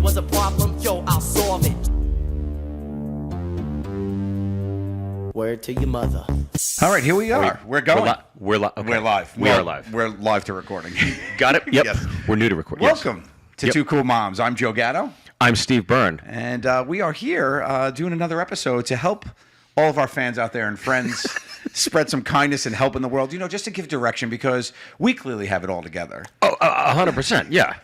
was a problem, yo, I'll solve it. Word to your mother. All right, here we are. We're going. We're live. We are live. We're live to recording. Got it? Yep. Yes. We're new to recording. Welcome to Two Cool Moms. I'm Joe Gatto. I'm Steve Byrne. And we are here doing another episode to help all of our fans out there and friends spread some kindness and help in the world, just to give direction, because we clearly have it all together. Oh, 100%. Yeah.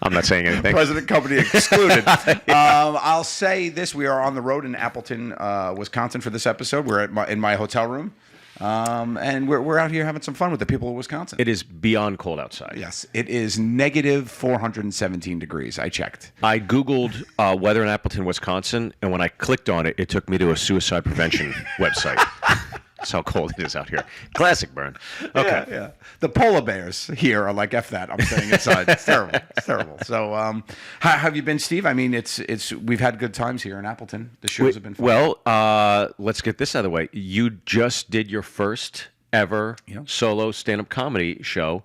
I'm not saying anything. President company excluded. I'll say this. We are on the road in Appleton, Wisconsin for this episode. We're in my hotel room. And we're out here having some fun with the people of Wisconsin. It is beyond cold outside. Yes, it is negative 417 degrees. I checked. I Googled weather in Appleton, Wisconsin, and when I clicked on it, it took me to a suicide prevention website. That's how cold it is out here. Classic, Byrne. Okay. Yeah. The polar bears here are like, F that. I'm staying inside. It's terrible. It's terrible. So how have you been, Steve? I mean, we've had good times here in Appleton. The shows have been fun. Well, let's get this out of the way. You just did your first ever solo stand-up comedy show.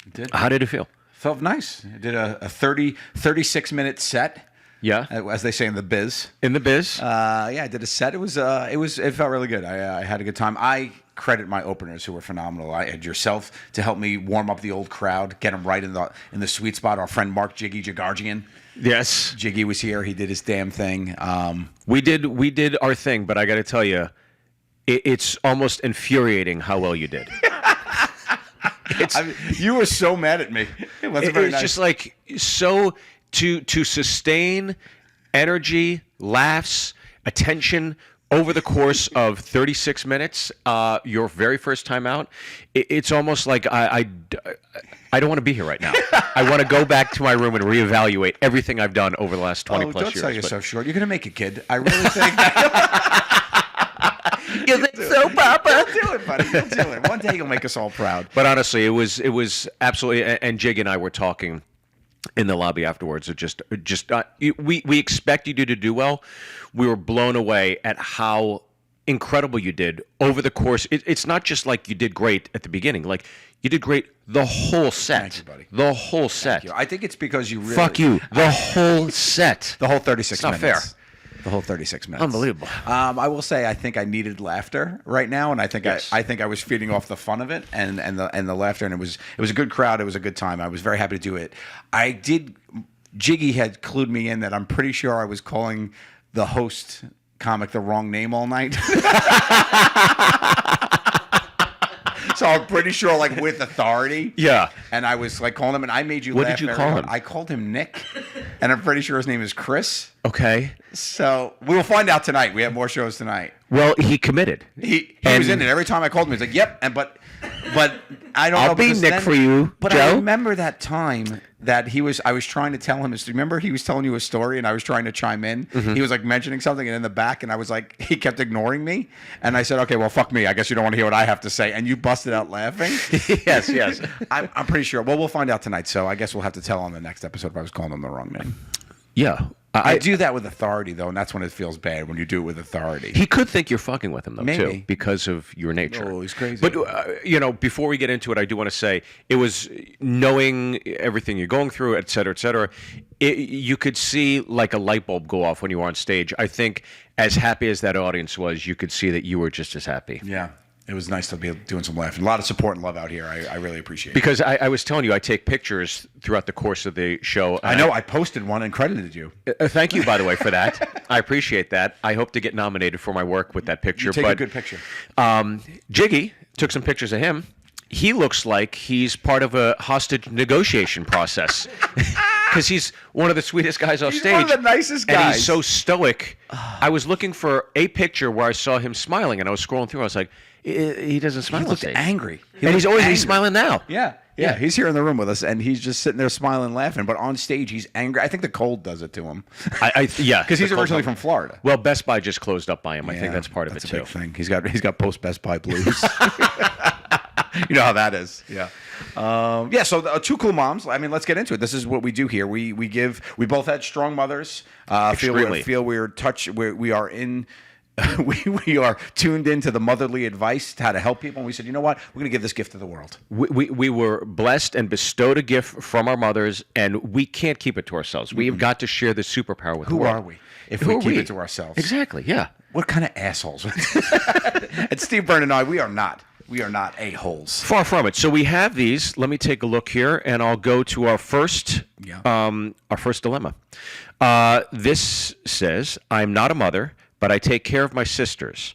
I did. How did it feel? Felt nice. I did a 36-minute set. Yeah, as they say in the biz. In the biz. I did a set. It felt really good. I had a good time. I credit my openers who were phenomenal. I had yourself to help me warm up the old crowd, get them right in the sweet spot. Our friend Mark Jiggy Jagarjian. Yes, Jiggy was here. He did his damn thing. We did our thing, but I got to tell you, it's almost infuriating how well you did. You were so mad at me. It wasn't very nice. Just like so. To sustain energy, laughs, attention over the course of 36 minutes, your very first time out, it's almost like I don't want to be here right now. I want to go back to my room and reevaluate everything I've done over the last 20 plus years. Don't sell yourself short. You're going to make it, kid. I really think You think so, Papa? You'll do it, buddy. You'll do it. One day you'll make us all proud. But honestly, it was absolutely, and Jig and I were talking in the lobby afterwards. We expect you to do well. We were blown away at how incredible you did over the course. It's not just like you did great at the beginning. Like, you did great the whole set. Thank you, buddy. The whole set. I think it's because you really... Fuck you. The whole set. The whole 36 minutes. It's not fair. The whole 36 minutes. Unbelievable. I will say I think I needed laughter right now, and I think I think I was feeding off the fun of it and the laughter, and it was a good crowd. It was a good time. I was very happy to do it. Jiggy had clued me in that I'm pretty sure I was calling the host comic the wrong name all night. So I'm pretty sure, like, with authority. Yeah. And I was like calling him, and I made you laugh. What did you call him? I called him Nick, and I'm pretty sure his name is Chris. Okay. So we will find out tonight. We have more shows tonight. Well, he committed. He was in it. Every time I called him, he's like, "Yep." But I don't know. I'll be Nick for you, But Joe. I remember that time that I was trying to tell him. Remember, he was telling you a story, and I was trying to chime in. Mm-hmm. He was like mentioning something, and in the back, and I was like, he kept ignoring me, and I said, "Okay, well, fuck me. I guess you don't want to hear what I have to say." And you busted out laughing. Yes. I'm pretty sure. Well, we'll find out tonight. So I guess we'll have to tell on the next episode if I was calling him the wrong name. Yeah. I do that with authority, though, and that's when it feels bad, when you do it with authority. He could think you're fucking with him, though, Maybe. too, because of your nature. Oh, he's crazy. But, before we get into it, I do want to say, it was knowing everything you're going through, et cetera, you could see, like, a light bulb go off when you were on stage. I think, as happy as that audience was, you could see that you were just as happy. Yeah. It was nice to be doing some laughing. A lot of support and love out here. I really appreciate it. Because I was telling you, I take pictures throughout the course of the show. I know. I posted one and credited you. Thank you, by the way, for that. I appreciate that. I hope to get nominated for my work with that picture. You take a good picture. Jiggy took some pictures of him. He looks like he's part of a hostage negotiation process. Because he's one of the sweetest guys off stage. He's one of the nicest guys. And he's so stoic. I was looking for a picture where I saw him smiling, and I was scrolling through. I was like, he doesn't smile. He looks angry. He's smiling now. Yeah. He's here in the room with us, and he's just sitting there smiling, laughing. But on stage, he's angry. I think the cold does it to him. Because he's originally from Florida. Well, Best Buy just closed up by him. I think that's part of it too. That's a big thing. He's got post Best Buy blues. You know how that is. Yeah. So Two Cool Moms. I mean, let's get into it. This is what we do here. We both had strong mothers. Feel we're touched. We are in we are tuned into the motherly advice to how to help people. And we said, you know what? We're going to give this gift to the world. We were blessed and bestowed a gift from our mothers, and we can't keep it to ourselves. We've got to share this superpower with the Who world. are we if we keep it to ourselves? Exactly, yeah. What kind of assholes? And Steve Byrne and I, we are not a-holes. Far from it. So we have these. Let me take a look here, and I'll go to our first dilemma. This says, I'm not a mother, but I take care of my sisters.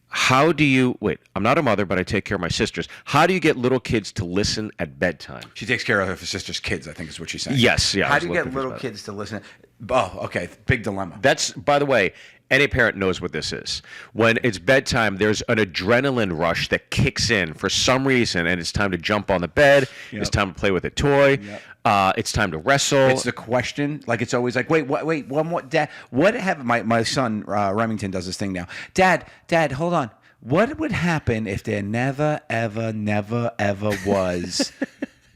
How do you... Wait, I'm not a mother, but I take care of my sisters. How do you get little kids to listen at bedtime? She takes care of her sister's kids, I think is what she's saying. Yes, yeah. How do you get little kids to listen? Oh, okay. Big dilemma. That's, by the way, any parent knows what this is. When it's bedtime, there's an adrenaline rush that kicks in for some reason, and it's time to jump on the bed. Yep. It's time to play with a toy. Yep. It's time to wrestle. It's the question. Like, it's always like, wait, one more. Dad, what have my son, Remington, does this thing now. Dad, hold on. What would happen if there never, ever was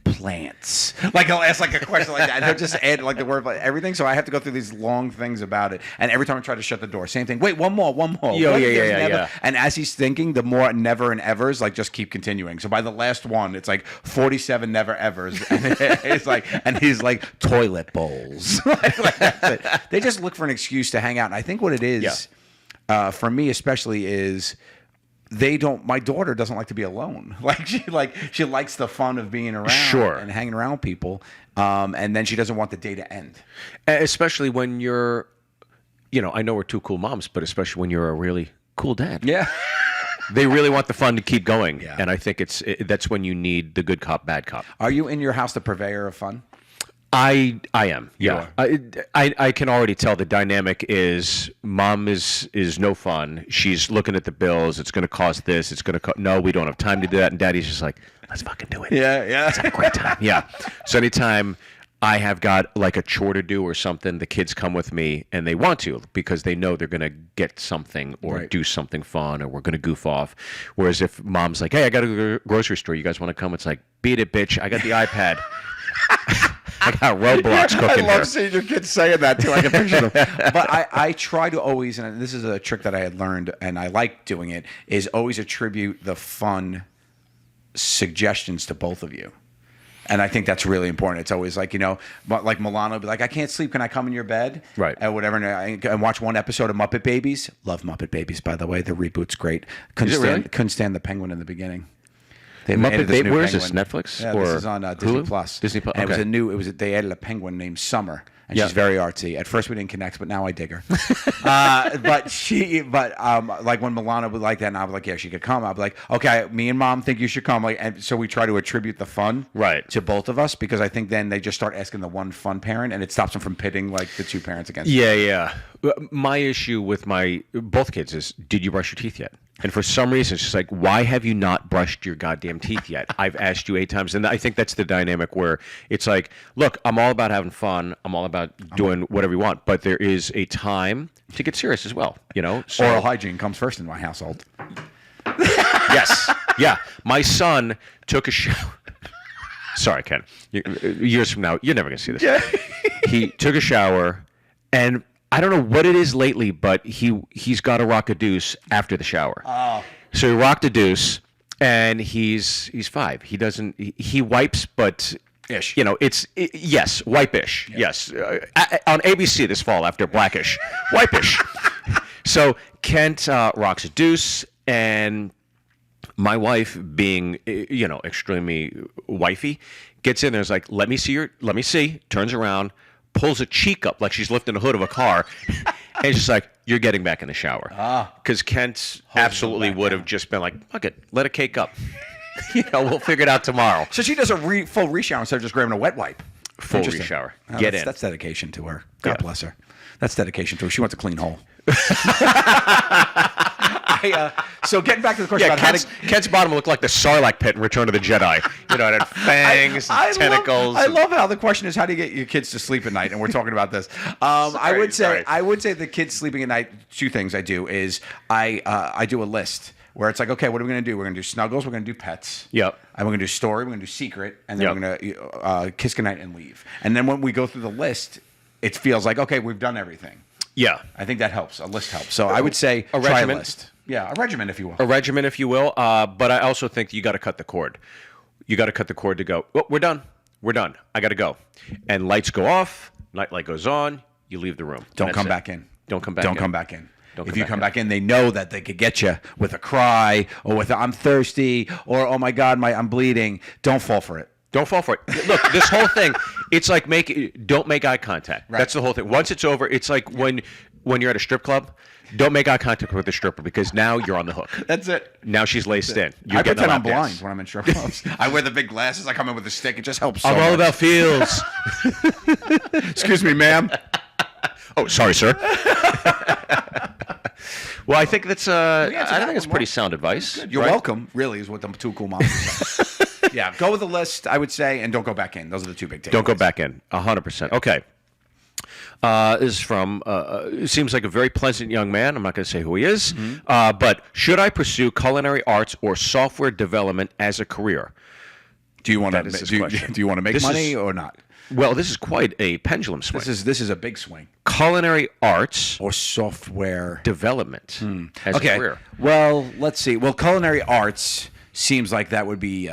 plants? Like, he'll ask like a question like that, and he'll just add like the word like everything. So I have to go through these long things about it. And every time I try to shut the door, same thing. Wait, one more. Yeah. And as he's thinking, the more never and evers like just keep continuing. So by the last one, it's like 47 never evers, and it's like, and he's like toilet bowls. Like that's it. They just look for an excuse to hang out. And I think what it is, for me especially, is my daughter doesn't like to be alone. She likes the fun of being around and hanging around people. And then she doesn't want the day to end. Especially when you're, I know we're two cool moms, but especially when you're a really cool dad. Yeah. They really want the fun to keep going. Yeah. And I think that's when you need the good cop, bad cop. Are you in your house the purveyor of fun? I am. Yeah. I can already tell the dynamic is mom is no fun. She's looking at the bills. It's going to cost this. It's going to no, we don't have time to do that. And daddy's just like, let's fucking do it. Yeah. Let's have a great time. Yeah. So anytime I have got like a chore to do or something, the kids come with me and they want to because they know they're going to get something or do something fun or we're going to goof off. Whereas if mom's like, hey, I got to go to the grocery store. You guys want to come? It's like, beat it, bitch. I got the iPad. I got Roblox cooking here. I love seeing your kids saying that too. I can picture them. But I try to always, and this is a trick that I had learned, and I like doing it, is always attribute the fun suggestions to both of you. And I think that's really important. It's always like, like Milano will be like, I can't sleep. Can I come in your bed? Right. Or whatever. And watch one episode of Muppet Babies. Love Muppet Babies, by the way. The reboot's great. Couldn't stand the penguin in the beginning. Muppet Babies. Where is this? Netflix? Yeah, or this is on Disney Hulu? Plus. Disney Plus. And Okay. they added a penguin named Summer, and she's very artsy. At first we didn't connect, but now I dig her. Like when Milana would like that, and I was like, yeah, she could come. I'd be like, okay, me and mom think you should come. Like, and so we try to attribute the fun to both of us because I think then they just start asking the one fun parent, and it stops them from pitting like the two parents against. Yeah. My issue with both kids is, did you brush your teeth yet? And for some reason, it's just like, why have you not brushed your goddamn teeth yet? I've asked you 8 times. And I think that's the dynamic where it's like, look, I'm all about having fun. I'm all about doing whatever you want. But there is a time to get serious as well, So, Oral hygiene comes first in my household. Yes. Yeah. My son took a shower. Sorry, Ken. Years from now, you're never going to see this. Yeah. He took a shower, and I don't know what it is lately, but he's got to rock a deuce after the shower. Oh. So he rocked a deuce, and he's 5. He wipes, but Ish. yes, wipe-ish. Yeah. Yes, on ABC this fall after Blackish, wipe-ish. So Kent rocks a deuce, and my wife, being extremely wifey, gets in there. Is like, let me see. Turns around. Pulls a cheek up like she's lifting the hood of a car, and it's just like, you're getting back in the shower. Because Kent absolutely would have just been like, fuck it, let it cake up. We'll figure it out tomorrow. So she does a full re-shower instead of just grabbing a wet wipe. Full re-shower. Oh, Get in. That's dedication to her. God bless her. That's dedication to her. She wants a clean hole. So getting back to the question about Kent's bottom looked like the Sarlacc pit in Return of the Jedi. It had fangs, tentacles. I love how the question is, how do you get your kids to sleep at night? And we're talking about this. I would say the kids sleeping at night. 2 things I do is I do a list where it's like, okay, what are we going to do? We're going to do snuggles. We're going to do pets. Yep. And we're going to do story. We're going to do secret. And then we're going to kiss goodnight and leave. And then when we go through the list, it feels like, okay, we've done everything. Yeah. I think that helps. A list helps. So I would say A try regimen? a list. Yeah, a regimen, if you will. A regimen, if you will. But I also think you got to cut the cord. You got to cut the cord to go, well, we're done. We're done. I got to go. And lights go off, nightlight goes on, you leave the room. Don't come back in. Don't come back Don't in. come back in. Don't If come you back come in. back in, they know that they could get you with a cry or with a, I'm thirsty or oh my God, I'm bleeding. Don't fall for it. Don't fall for it. Look, this whole thing, it's like don't make eye contact. Right. That's the whole thing. Once it's over, it's like when you're at a strip club, don't make eye contact with the stripper because now you're on the hook. That's it. Now she's laced in. You're I getting pretend a I'm lap blind dance. when I'm in strip clubs. I wear the big glasses. I come in with a stick. It just helps so I'm all much. about feels. Excuse me, ma'am. Oh, sorry, sir. Well, I think that's answered I that think it's one pretty well. sound advice. You're right? welcome, really, is what the two cool moms say. Yeah, go with the list, I would say, and don't go back in. Those are the two big takeaways. Don't go back in. 100%. Okay. This is from, it seems like a very pleasant young man. I'm not going to say who he is. But should I pursue culinary arts or software development as a career? Do you want That is his to question. do you want to make This money is- or not? Well, this is quite a pendulum swing. This is a big swing. Culinary arts Or software. development as a Okay. career. Well, let's see. Well, culinary arts seems like that would be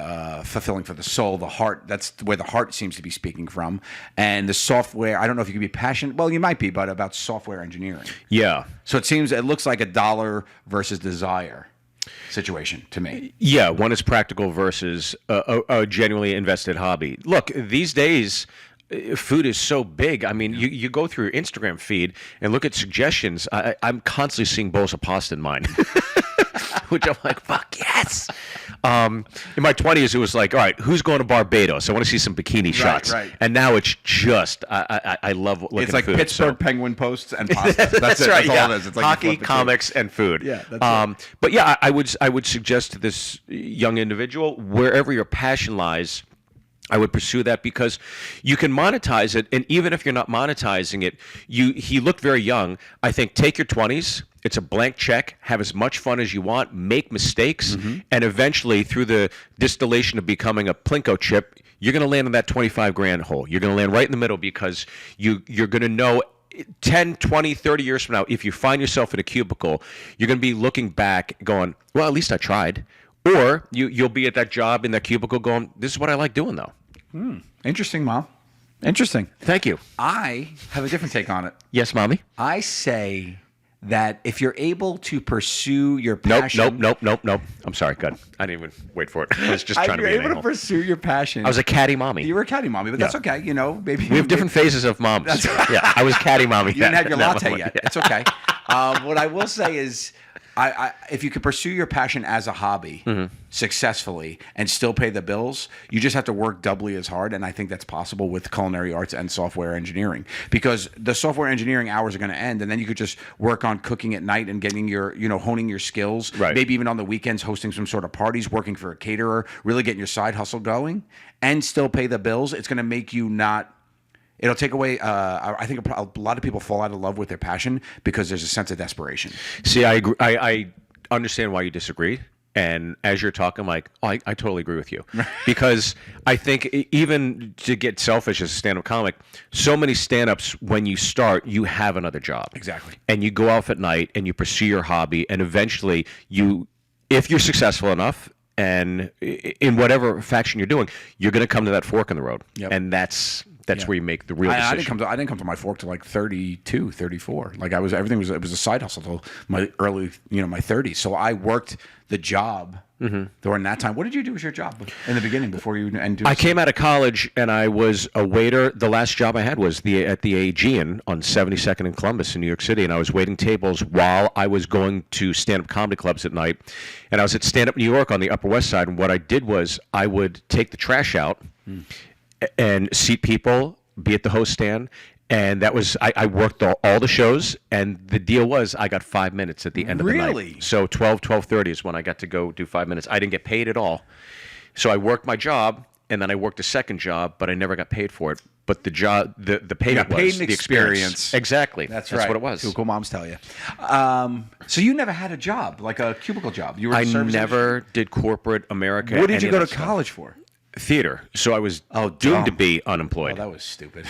fulfilling for the soul, the heart. That's where the heart seems to be speaking from. And the software, I don't know if you could be passionate. Well, you might be, but about software engineering. Yeah. So it looks like a dollar versus desire situation to me. Yeah, one is practical versus a genuinely invested hobby. Look, these days, food is so big. I mean, you go through your Instagram feed and look at suggestions. I'm constantly seeing bowls of pasta in mine, which I'm like, fuck yes. In my 20s, it was like, all right, who's going to Barbados? I want to see some bikini shots. right. And now it's just, I love looking It's like at food. Pittsburgh so. Penguin posts and pasta. That's it. right. That's all Yeah. it is. It's like you hockey, flip the two. comics, and food. Yeah, that's But yeah, I would suggest to this young individual, wherever your passion lies, I would pursue that because you can monetize it, and even if you're not monetizing it, he looked very young. I think take your 20s. It's a blank check. Have as much fun as you want. Make mistakes, and eventually, through the distillation of becoming a plinko chip, you're going to land in that 25 grand hole. You're going to land right in the middle because you're going to know 10, 20, 30 years from now, if you find yourself in a cubicle, you're going to be looking back going, well, at least I tried. Or you'll be at that job in that cubicle going, this is what I like doing, though. Interesting, Mom. Interesting. Thank you. I have a different take on it. Yes, Mommy? I say that if you're able to pursue your Nope, passion... nope. I'm sorry, good. I didn't even wait for it. I was just trying If to you're be an able to a-hole. pursue your passion... I was a catty mommy. You were a catty mommy, but that's Yeah. okay. You know, maybe... We have different phases of moms. Yeah, I was catty mommy. You didn't have your that latte moment. yet. Yeah. It's okay. What I will say is, if you could pursue your passion as a hobby successfully and still pay the bills, you just have to work doubly as hard. And I think that's possible with culinary arts and software engineering, because the software engineering hours are going to end, and then you could just work on cooking at night and getting your, honing your skills. Right. Maybe even on the weekends, hosting some sort of parties, working for a caterer, really getting your side hustle going, and still pay the bills. It's going to make you not. It'll take away. I think a lot of people fall out of love with their passion because there's a sense of desperation. See, I agree. I understand why you disagree. And as you're talking, I'm like, oh, I totally agree with you. Because I think even to get selfish as a stand-up comic, so many stand-ups, when you start, you have another job. Exactly. And you go off at night and you pursue your hobby. And eventually, if you're successful enough, and in whatever faction you're doing, you're going to come to that fork in the road. Yep. And that's where you make the real decision. I didn't come to my fork till like 32, 34. Like it was a side hustle till my early, my 30s. So I worked the job during that time. What did you do as your job in the beginning before you I came out of college and I was a waiter. The last job I had was at the Aegean on 72nd in Columbus in New York City, and I was waiting tables while I was going to stand-up comedy clubs at night. And I was at Stand Up New York on the Upper West Side, and what I did was I would take the trash out and seat people, be at the host stand. And that was, I worked all the shows, and the deal was I got 5 minutes at the end of the night. Really? So 12:30 is when I got to go do 5 minutes. I didn't get paid at all. So I worked my job, and then I worked a second job, but I never got paid for it. But the job, the payment got paid was in the experience. Exactly. That's That's right. what it was. Two cool moms tell you. So you never had a job, like a cubicle job. You were in I the service never did corporate America. industry? What did you any go of to that stuff. college for? theater, so I was doomed dumb. to be unemployed. That was stupid.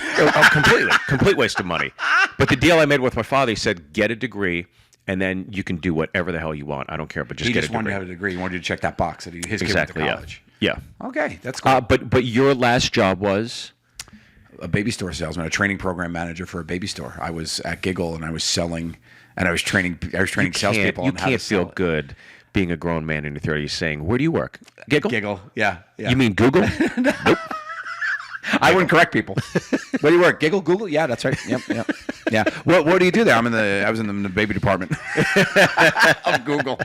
Complete waste of money. But the deal I made with my father, he said, get a degree, and then you can do whatever the hell you want. I don't care, but just He get just a degree. wanted to have a degree. He wanted you to check that box that his kid went to college. Yeah. Okay, that's cool. But your last job was A baby store salesman, a training program manager for a baby store. I was at Giggle and I was selling, and I was training salespeople. You on how to can't feel sell it. good being a grown man in your 30s saying, "Where do you work?" Giggle. Giggle, yeah. You mean Google? Nope. I wouldn't correct people. Where do you work? Giggle, Google? Yeah, that's right. Yep. Yeah. What do you do there? I was in the baby department of Google.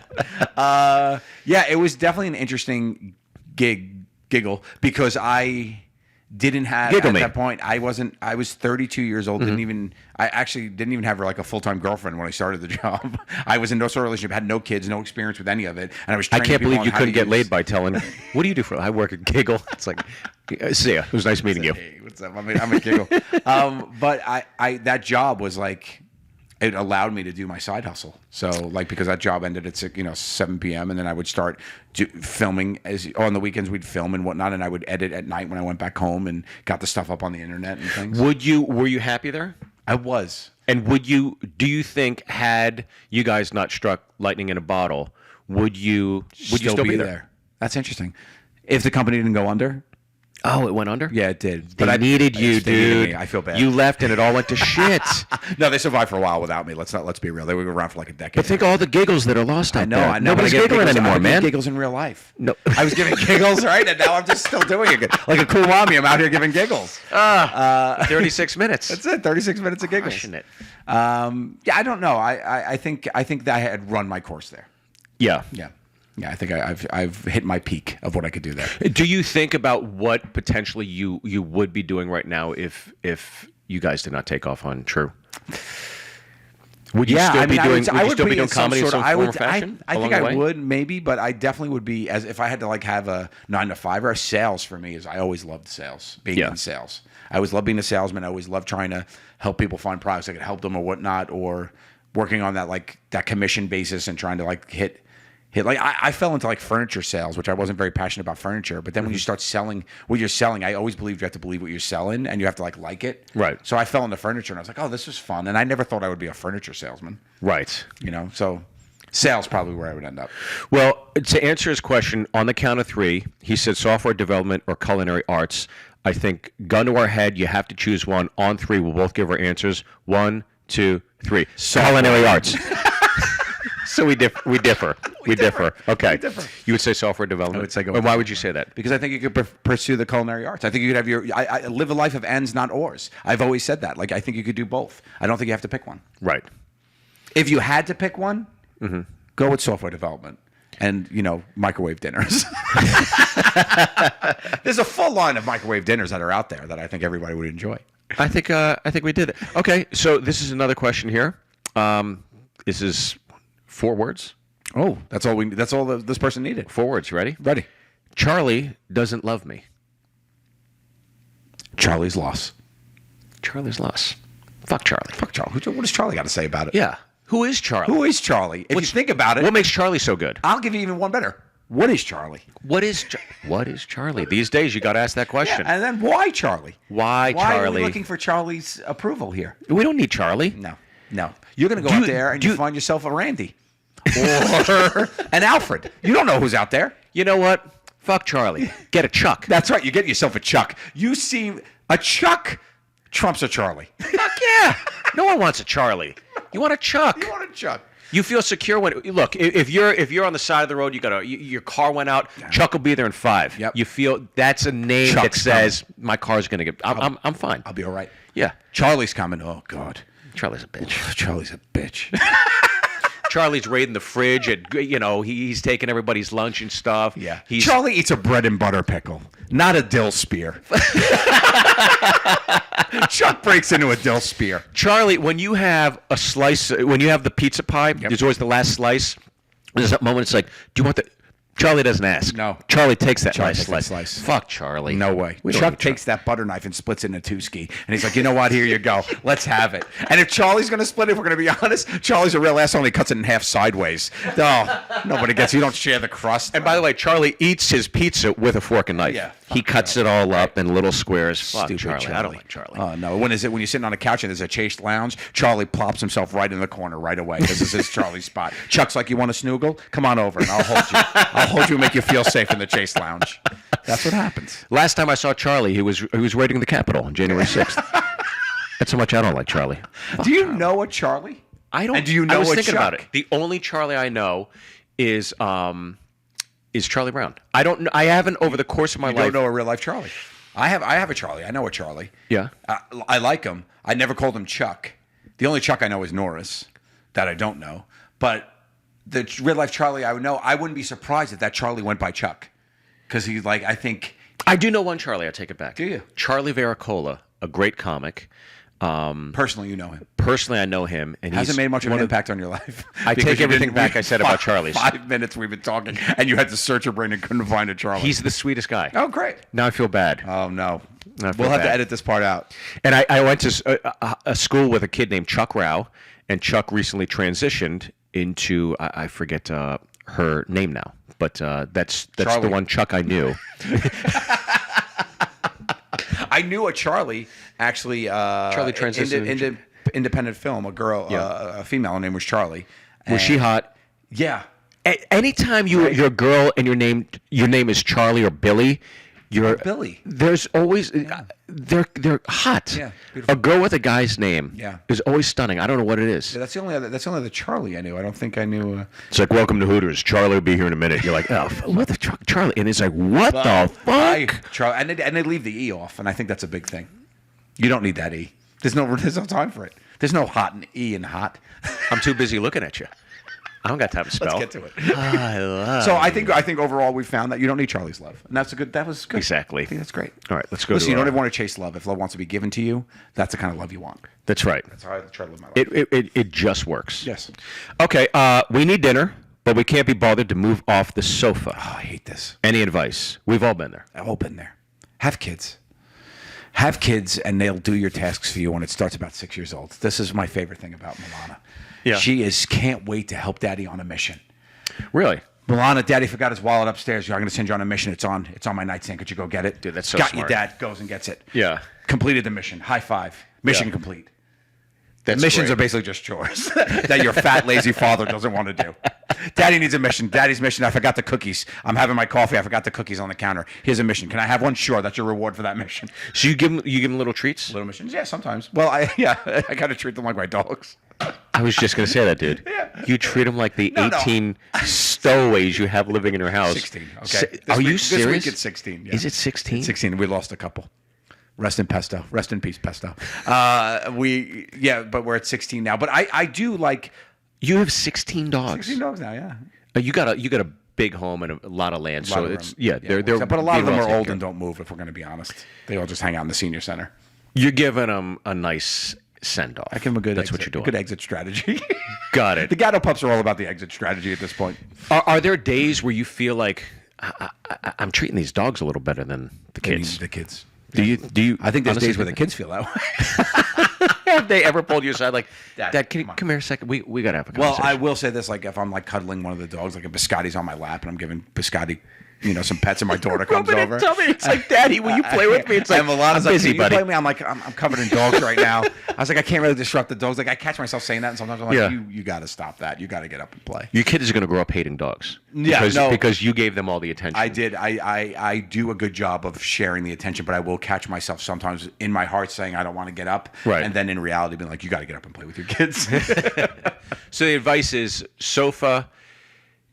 Yeah, it was definitely an interesting Giggle, because I didn't have Giggle at me. that point. I was 32 years old. I actually didn't even have like a full-time girlfriend when I started the job. I was in no sort of relationship, had no kids, no experience with any of it, and I was. I training can't people believe on you how to couldn't get use- laid by telling, "What do you do for?" I work at Giggle. It's like, see ya. It was nice meeting you. Hey, what's up? I'm a Giggle. But I that job was like, it allowed me to do my side hustle. So like, because that job ended at 7 p.m. and then I would start filming on the weekends. We'd film and whatnot, and I would edit at night when I went back home and got the stuff up on the internet and things. Were you happy there? I was. And do you think, had you guys not struck lightning in a bottle, would you still be there? That's interesting. If the company didn't go under. Oh, it went under? Yeah, it did. But I needed you, they needed dude. me. I feel bad. You left and it all went to shit. No, they survived for a while without me. Let's be real. They were around for like a decade. But think of all the giggles that are lost out there. I know. Nobody's But I give giggling giggles- anymore, I give man. Giggles in real life. No. I was giving giggles, right? And now I'm just still doing it. Like a cool mommy, I'm out here giving giggles. 36 minutes. That's it. 36 minutes of giggles. Crushing it. Yeah, I don't know. I think that I had run my course there. Yeah. Yeah. I think I've hit my peak of what I could do there. Do you think about what potentially you would be doing right now if you guys did not take off on True? Would you still be doing? Would you still be doing comedy in some form or fashion? I think I would, maybe, but I definitely would be, as if I had to like have a 9 to 5 or sales for me. Is I always loved sales, being in sales. I always loved being a salesman. I always loved trying to help people find products that could help them or whatnot, or working on that commission basis and trying to like hit. Like I fell into like furniture sales, which I wasn't very passionate about furniture. But then when you start selling what you're selling, I always believed you have to believe what you're selling, and you have to like it. Right. So I fell into furniture, and I was like, oh, this was fun. And I never thought I would be a furniture salesman. Right. So sales probably where I would end up. Well, to answer his question, on the count of 3, he said software development or culinary arts. I think, gun to our head, you have to choose one. On 3, we'll both give our answers. 1, 2, 3. Culinary arts. So we differ. We differ. Okay. We differ. You would say software development. I would say go And with why would you say that? Because I think you could pursue the culinary arts. I think you could have I live a life of ends, not ors. I've always said that. Like, I think you could do both. I don't think you have to pick one. Right. If you had to pick one, go with software development and, microwave dinners. There's a full line of microwave dinners that are out there that I think everybody would enjoy. I think we did it. Okay. So this is another question here. This is 4 words. Oh, that's all this person needed. 4 words. You ready? Ready. Charlie doesn't love me. Charlie's loss. Charlie's loss. Fuck Charlie. Fuck Charlie. What does Charlie got to say about it? Yeah. Who is Charlie? Who is Charlie? If you think about it, What makes Charlie so good? I'll give you even one better. What is Charlie? What is Charlie? These days, you got to ask that question. And then why Charlie? Why Why are we Charlie? looking for Charlie's approval here? We don't need Charlie. No. You're going to go out there and you find yourself a Randy or an Alfred. You don't know who's out there. You know what? Fuck Charlie. Get a Chuck. That's right. You get yourself a Chuck. You see a Chuck trumps a Charlie. Fuck yeah. No one wants a Charlie. You want a Chuck. You want a Chuck. You feel secure when look. If you're on the side of the road, your car went out. Chuck will be there in 5. Yep. You feel that's a name Chuck's that says my car's gonna get. I'm fine. I'll be all right. Yeah. Charlie's coming. Oh, God. Charlie's a bitch. Charlie's a bitch. Charlie's raiding the fridge. He's taking everybody's lunch and stuff. Yeah. He's Charlie eats a bread and butter pickle, not a dill spear. Chuck breaks into a dill spear. Charlie, when you have a slice, when you have the pizza pie, there's always the last slice. There's that moment. It's like, do you want the Charlie doesn't ask. No. Charlie takes that Charlie nice takes that slice. slice. Fuck Charlie. No way. We don't Chuck need takes that butter knife and splits it in a two-ski. And he's like, you know what? Here you go. Let's have it. And if Charlie's going to split it, if we're going to be honest, Charlie's a real asshole. He cuts it in half sideways. No, nobody gets it. You don't share the crust. And by the way, Charlie eats his pizza with a fork and knife. Yeah, he cuts it all up in little squares. Fuck Stupid Charlie. I don't like Charlie. Oh, no. When you're sitting on a couch and there's a chaste lounge, Charlie plops himself right in the corner right away. This is his Charlie spot. Chuck's like, you want a snoogle? Come on over and I'll hold you. I'll hold you and make you feel safe in the chaste lounge. That's what happens. Last time I saw Charlie, he was raiding the Capitol on January 6th. That's how much I don't like Charlie. Do you know a Charlie? I don't. And do you know I was a thinking Chuck? about it. The only Charlie I know is Charlie Brown. I don't. I haven't over the course of my You life. don't know a real life Charlie. I have a Charlie. I know a Charlie. Yeah. I like him. I never called him Chuck. The only Chuck I know is Norris, that I don't know. But the real life Charlie I would know, I wouldn't be surprised if that Charlie went by Chuck. Because he's like, I think. I do know one Charlie. I take it back. Do you? Charlie Veracola, a great comic. Personally, you know him. Personally, I know him, and Hasn't he's made much of an one impact on your life. I Because take you everything didn't- back I said about Charlie's. 5 minutes we've been talking, and you had to search your brain and couldn't find a Charlie. He's the sweetest guy. oh, great. Now I feel bad. Oh, no. I feel We'll have to bad. edit this part out. And I went to a school with a kid named Chuck Rao, and Chuck recently transitioned into I forget her name now, but that's Charlie. the one Chuck I knew. I knew a Charlie, actually. Charlie transitioned into- independent film. A girl, a female, her name was Charlie. Was she hot? Yeah. Anytime you're a girl and your name is Charlie or Billy, you're Billy. There's always they're hot. Yeah, beautiful. A girl with a guy's name is always stunning. I don't know what it is. Yeah, that's the only other Charlie I knew. I don't think I knew. It's like, welcome to Hooters. Charlie will be here in a minute. You're like, oh, what the Charlie? And it's like, what the fuck? Charlie, and they leave the E off, and I think that's a big thing. You don't need that E. There's no time for it. There's no hot and E in hot. I'm too busy looking at you. I don't got time to spell. Let's get to it. I love So I think overall we found that you don't need Charlie's love, and that was good. Exactly. I think that's great. All right, let's go. Listen, you don't ever want to chase love. If love wants to be given to you, that's the kind of love you want. That's right. That's how I try to live my life. It just works. Yes. Okay. We need dinner, but we can't be bothered to move off the sofa. Oh, I hate this. Any advice? We've all been there. I've all been there. Have kids. Have kids, and they'll do your tasks for you when it starts about 6 years old. This is my favorite thing about Milana. Yeah. She can't wait to help Daddy on a mission. Really? Milana, Daddy forgot his wallet upstairs. I'm going to send you on a mission. It's on my nightstand. Could you go get it? Dude, that's so Got smart. you, Dad. Goes and gets it. Yeah. Completed the mission. High five. Mission complete. That's Missions great. are basically just chores that your fat, lazy father doesn't want to do. Daddy needs a mission. Daddy's mission. I forgot the cookies. I'm having my coffee. I forgot the cookies on the counter. Here's a mission. Can I have one? Sure. That's your reward for that mission. So you give them little treats? Little missions. Yeah, sometimes. Well, I got to treat them like my dogs. I was just gonna say that, dude. Yeah. You treat them like the No. 18 stowaways you have living in your house. 16. Okay. Are you This serious? week it's 16. Yeah. Is it 16? 16. We lost a couple. Rest in pesto. Rest in peace, pesto. But we're at 16 now. But I do like You have 16 dogs. 16 dogs now. Yeah. You got a big home and a lot of land, so of it's them. they're But a lot of being them well are taken old care and don't move. If we're going to be honest, they all just hang out in the senior center. You're giving them a nice send off. I give them a good. That's exit, what you're doing. Good exit strategy. Got it. The Gatto pups are all about the exit strategy at this point. Are there days where you feel like I'm treating these dogs a little better than the They need kids? the kids. Do you? I think there's honestly days where the think kids feel that way. Have they ever pulled you aside like, Dad, Dad, can you come on." come here a second? We gotta have a Well, conversation. I will say this: like if I'm like cuddling one of the dogs, like if Biscotti's on my lap and I'm giving Biscotti, some pets, and my daughter comes Rub it in, over. tell me, it's like, Daddy, will you play with me? It's like, and Milana's I'm like, busy, "Can you buddy. play with me?" I'm like, I'm covered in dogs right now. I was like, I can't really disrupt the dogs. Like I catch myself saying that, and sometimes I'm like, Yeah. you got to stop that. You got to get up and play. Your kid is going to grow up hating dogs. Yeah, because, no. because you gave them all the attention. I did. I do a good job of sharing the attention, but I will catch myself sometimes in my heart saying I don't want to get up, Right. and then in reality being like, you got to get up and play with your kids. So the advice is sofa,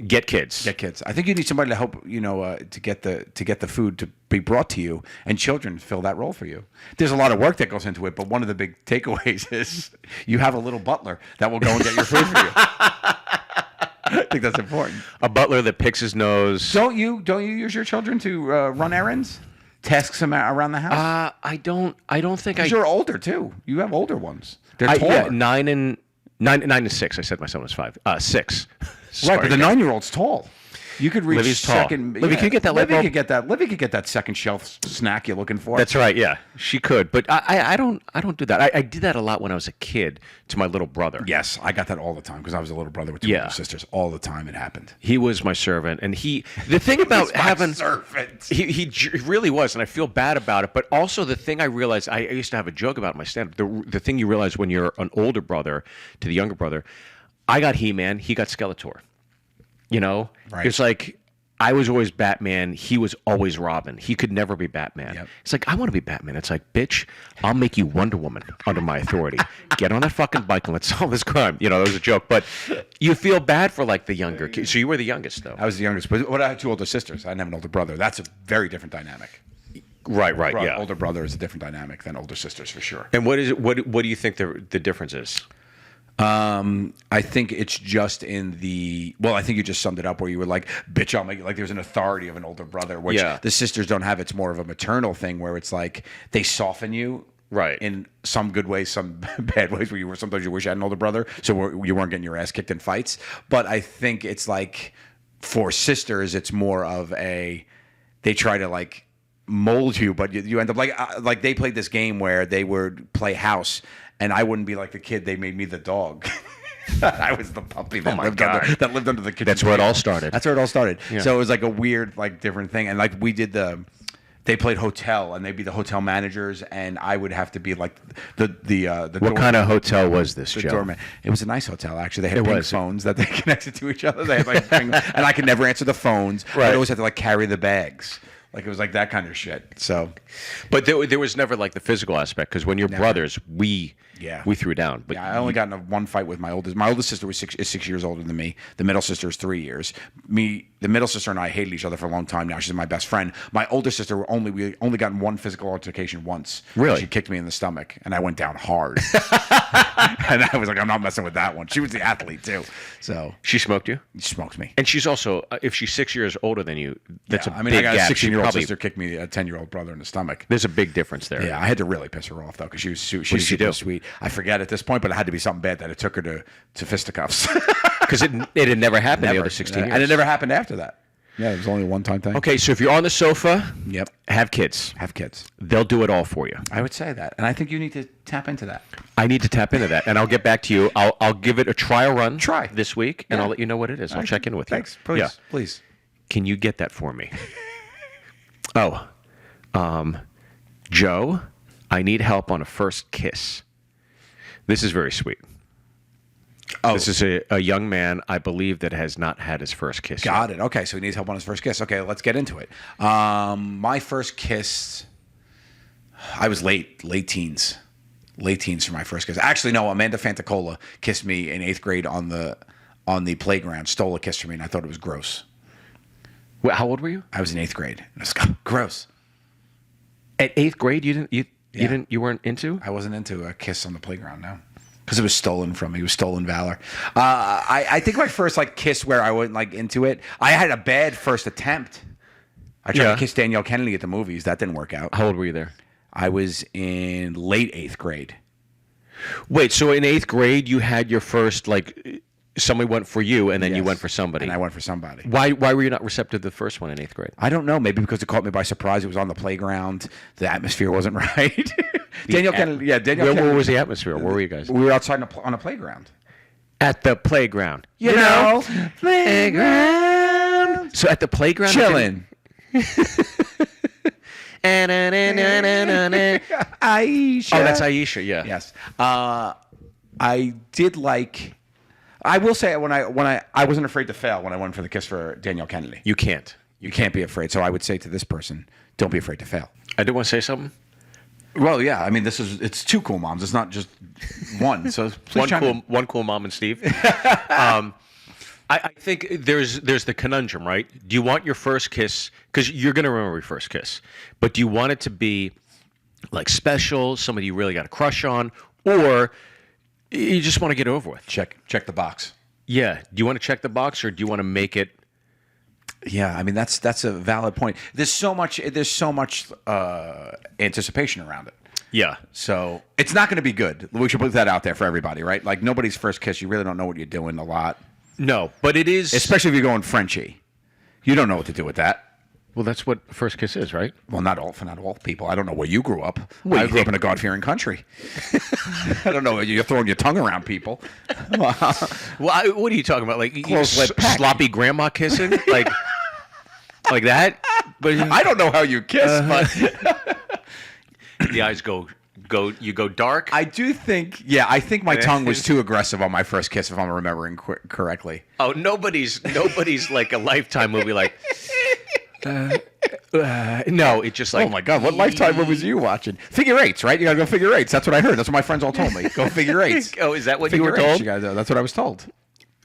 get kids. Get kids. I think you need somebody to help. To get the food to be brought to you, and children fill that role for you. There's a lot of work that goes into it, but one of the big takeaways is you have a little butler that will go and get your food for you. I think that's important. A butler that picks his nose. Don't you use your children to run errands, tasks them around the house? I don't think 'Cause you're older too. You have older ones. They're taller. Yeah, 9 and 6. I said my son was 5. 6. Right, but the 9-year-old's tall. You could reach Livy's tall. second. Livy, can you get that light Livy bulb? could get that. Livy could get that second shelf snack you're looking for. That's right. Yeah, she could, but I don't do that. I did that a lot when I was a kid to my little brother. Yes, I got that all the time because I was a little brother with two Yeah. older sisters. All the time it happened. He was my servant, and the thing about having servant. he really was, and I feel bad about it. But also the thing I realized, I used to have a joke about my stand-up. The thing you realize when you're an older brother to the younger brother, I got He-Man, he got Skeletor. You know, Right. It's like I was always Batman. He was always Robin. He could never be Batman. Yep. It's like, I want to be Batman. It's like, bitch, I'll make you Wonder Woman under my authority. Get on that fucking bike and let's solve this crime. You know, that was a joke. But you feel bad for like the younger kids. So you were the youngest, though. I was the youngest, but I had two older sisters. I didn't have an older brother. That's a very different dynamic. Right, yeah. Older brother is a different dynamic than older sisters for sure. And what is it? What do you think the difference is? I think it's just in the. Well, I think you just summed it up where you were like, "Bitch, I'll make it." Like there's an authority of an older brother, which Yeah. the sisters don't have. It's more of a maternal thing where it's like they soften you. Right. In some good ways, some bad ways, where sometimes you wish you had an older brother, so you weren't getting your ass kicked in fights. But I think it's like for sisters, it's more of a they try to like mold you, but you end up like they played this game where they would play house, and I wouldn't be like the kid. They made me the dog. I was the puppy that lived under the kitchen. That's where it table. all started. That's where it all started. Yeah. So it was like a weird, like different thing, and like we did they played hotel, and they'd be the hotel managers, and I would have to be like the What kind of hotel was this, the Joe? doorman. It was a nice hotel, actually. They had It ping was. phones that they connected to each other. They had like and I could never answer the phones. Right. I'd always have to like carry the bags. Like it was like that kind of shit. So, But there was never like the physical aspect because when you're brothers, we threw down. But yeah, I only got in one fight with my oldest. My oldest sister is 6 years older than me. The middle sister is 3 years. The middle sister and I hated each other for a long time now. She's my best friend. My older sister, we only got in one physical altercation once. Really? She kicked me in the stomach, and I went down hard. And I was like, I'm not messing with that one. She was the athlete too. So she smoked you, she smoked me. and she's also if she's 6 years older than you, that's Yeah, a big I got gap. a 16-year-old She sister kicked me a 10-year-old brother in the stomach. There's a big difference there. Yeah, I had to really piss her off though because she was did you super do? sweet. I forget at this point, but it had to be something bad that it took her to fisticuffs. Because it had never happened the other 16 years. And it never happened after that. Yeah, it was only a one-time thing. Okay, so if you're on the sofa, Yep. have kids. Have kids. They'll do it all for you. I would say that, and I think you need to tap into that. I need to tap into that, and I'll get back to you. I'll give it a trial run this week, and Yeah. I'll let you know what it is. I'll check in with you. Thanks, please, Yeah. please. Can you get that for me? Joe, I need help on a first kiss. This is very sweet. Oh, This is a young man, I believe, that has not had his first kiss yet. got it. Okay, so he needs help on his first kiss. Okay, let's get into it. My first kiss, I was late teens for my first kiss. Actually, no, Amanda Fantacola kissed me in 8th grade on the playground. Stole a kiss from me, and I thought it was gross. Wait, how old were you? I was in 8th grade. And it was gross. At 8th grade, you weren't into? I wasn't into a kiss on the playground, no. Because it was stolen from me. It was stolen valor. I think my first kiss where I wasn't into it, I had a bad first attempt. I tried to kiss Danielle Kennedy at the movies. That didn't work out. How old were you there? I was in late 8th grade. Wait, so in 8th grade, you had your first, somebody went for you, and then you Yes. went for somebody. And I went for somebody. Why were you not receptive to the first one in 8th grade? I don't know. Maybe because it caught me by surprise. It was on the playground. The atmosphere wasn't right. Danielle Kennedy. Yeah, Danielle Kennedy. Where was the atmosphere? Where were you guys? We were outside on a playground. At the playground. You know, playground. So at the playground? Chilling. Aisha. Oh, that's Aisha, yeah. Yes. I did like. I will say when I wasn't afraid to fail when I went for the kiss for Danielle Kennedy. You can't. You can't be afraid. So I would say to this person, don't be afraid to fail. I did want to say something. Well, yeah. I mean, it's two cool moms. It's not just one. So please chime in. One cool mom and Steve. I think there's the conundrum, right? Do you want your first kiss, because you're going to remember your first kiss, but do you want it to be special, somebody you really got a crush on, or you just want to get over with? Check the box. Yeah. Do you want to check the box, or do you want to make it? Yeah, I mean that's a valid point. There's so much anticipation around it. Yeah. So it's not going to be good. We should put that out there for everybody, right? Nobody's first kiss, you really don't know what you're doing a lot. No, but it is, Especially if you're going Frenchie. You don't know what to do with that. Well, that's what first kiss is, right? Well, not all people. I don't know where you grew up. Well, I grew up in a God-fearing country. I don't know. You're throwing your tongue around people. Well, what are you talking about? Like Close-lipped peck. sloppy grandma kissing, like that? But I don't know how you kiss, but the eyes go. You go dark. I do think. Yeah, I think my tongue was too aggressive on my first kiss, if I'm remembering correctly. Oh, nobody's like a Lifetime movie. Like, no, it's just like. Oh my God, what Lifetime movies are you watching? Figure eights, right? You gotta go figure eights. That's what I heard. That's what my friends all told me. Go figure eights. Oh, is that what Figure you were eights, told? you gotta do. That's what I was told.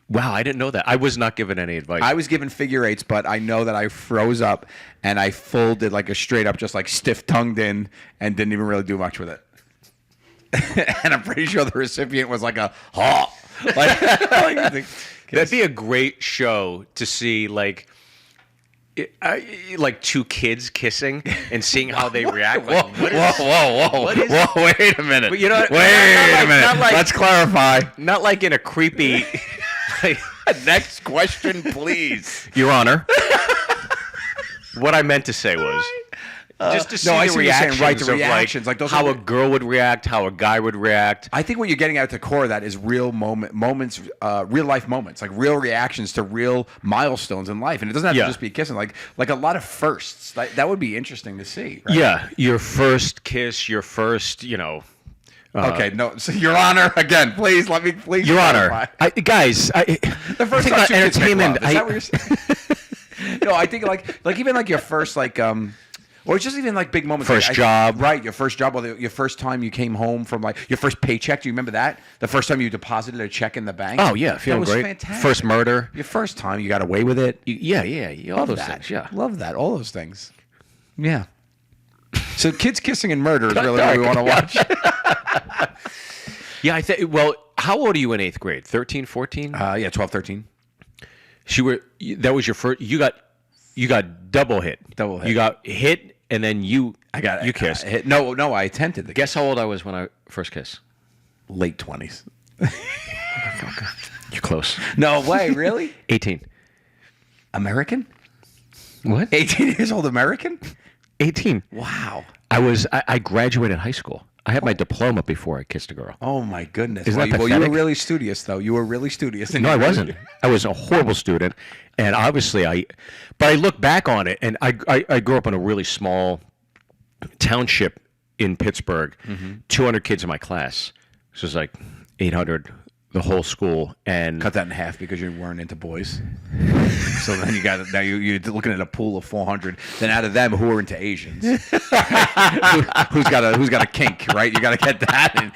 Wow, I didn't know that. I was not given any advice. I was given figure eights, but I know that I froze up and I folded like a straight up, just like stiff tongued in, and didn't even really do much with it. And I'm pretty sure the recipient was like a "ha." That'd be a great show to see, like two kids kissing and seeing how they react. Like, Whoa! Wait a minute. But you know, wait a minute. Not like, Let's clarify. Not like in a creepy. Next question, please, Your Honor. What I meant to say was. Just to see I the see what you're saying, reactions, right, the of reactions, like those how are a girl would react, how a guy would react. I think what you're getting at the core of that is real moments, real life moments, like real reactions to real milestones in life, and it doesn't have to just be kissing. Like a lot of firsts. That would be interesting to see. Right? Yeah, your first kiss, your first, Okay, no, so Your Honor, again, please let me Your Honor, guys, the first think about entertainment. Is that what you're saying? No, I think like even like your first or just even like big moments. First job. Right, your first job, or your first time you came home from like your first paycheck. Do you remember that? The first time you deposited a check in the bank? Oh, yeah, feeling that was great. Fantastic. First murder. Your first time you got away with it. Yeah, all those that. things, yeah. Love that, all those things. Yeah. So kids kissing and murder is really what we want to watch. Yeah, I think. Well, how old are you in 8th grade? 13, 14? Yeah, 12, 13. That was your first. You got double hit. Double hit. You got hit, and then you kissed. Hit. No, I attempted the Guess how old I was when I first kissed? late 20s. You're close. No way, really? 18. American? What? 18 years old American? 18. Wow. I graduated high school. I had my diploma before I kissed a girl. Oh my goodness. Isn't that well, you pathetic? were really studious, though. You were really studious. No, I wasn't. I was a horrible student, and obviously but I look back on it, and I grew up in a really small township in Pittsburgh. 200 kids in my class. So it's like 800, the whole school, and Cut that in half because you weren't into boys. So then you're looking at a pool of 400. Then out of them, who are into Asians? who's got a kink, right? You got to get that.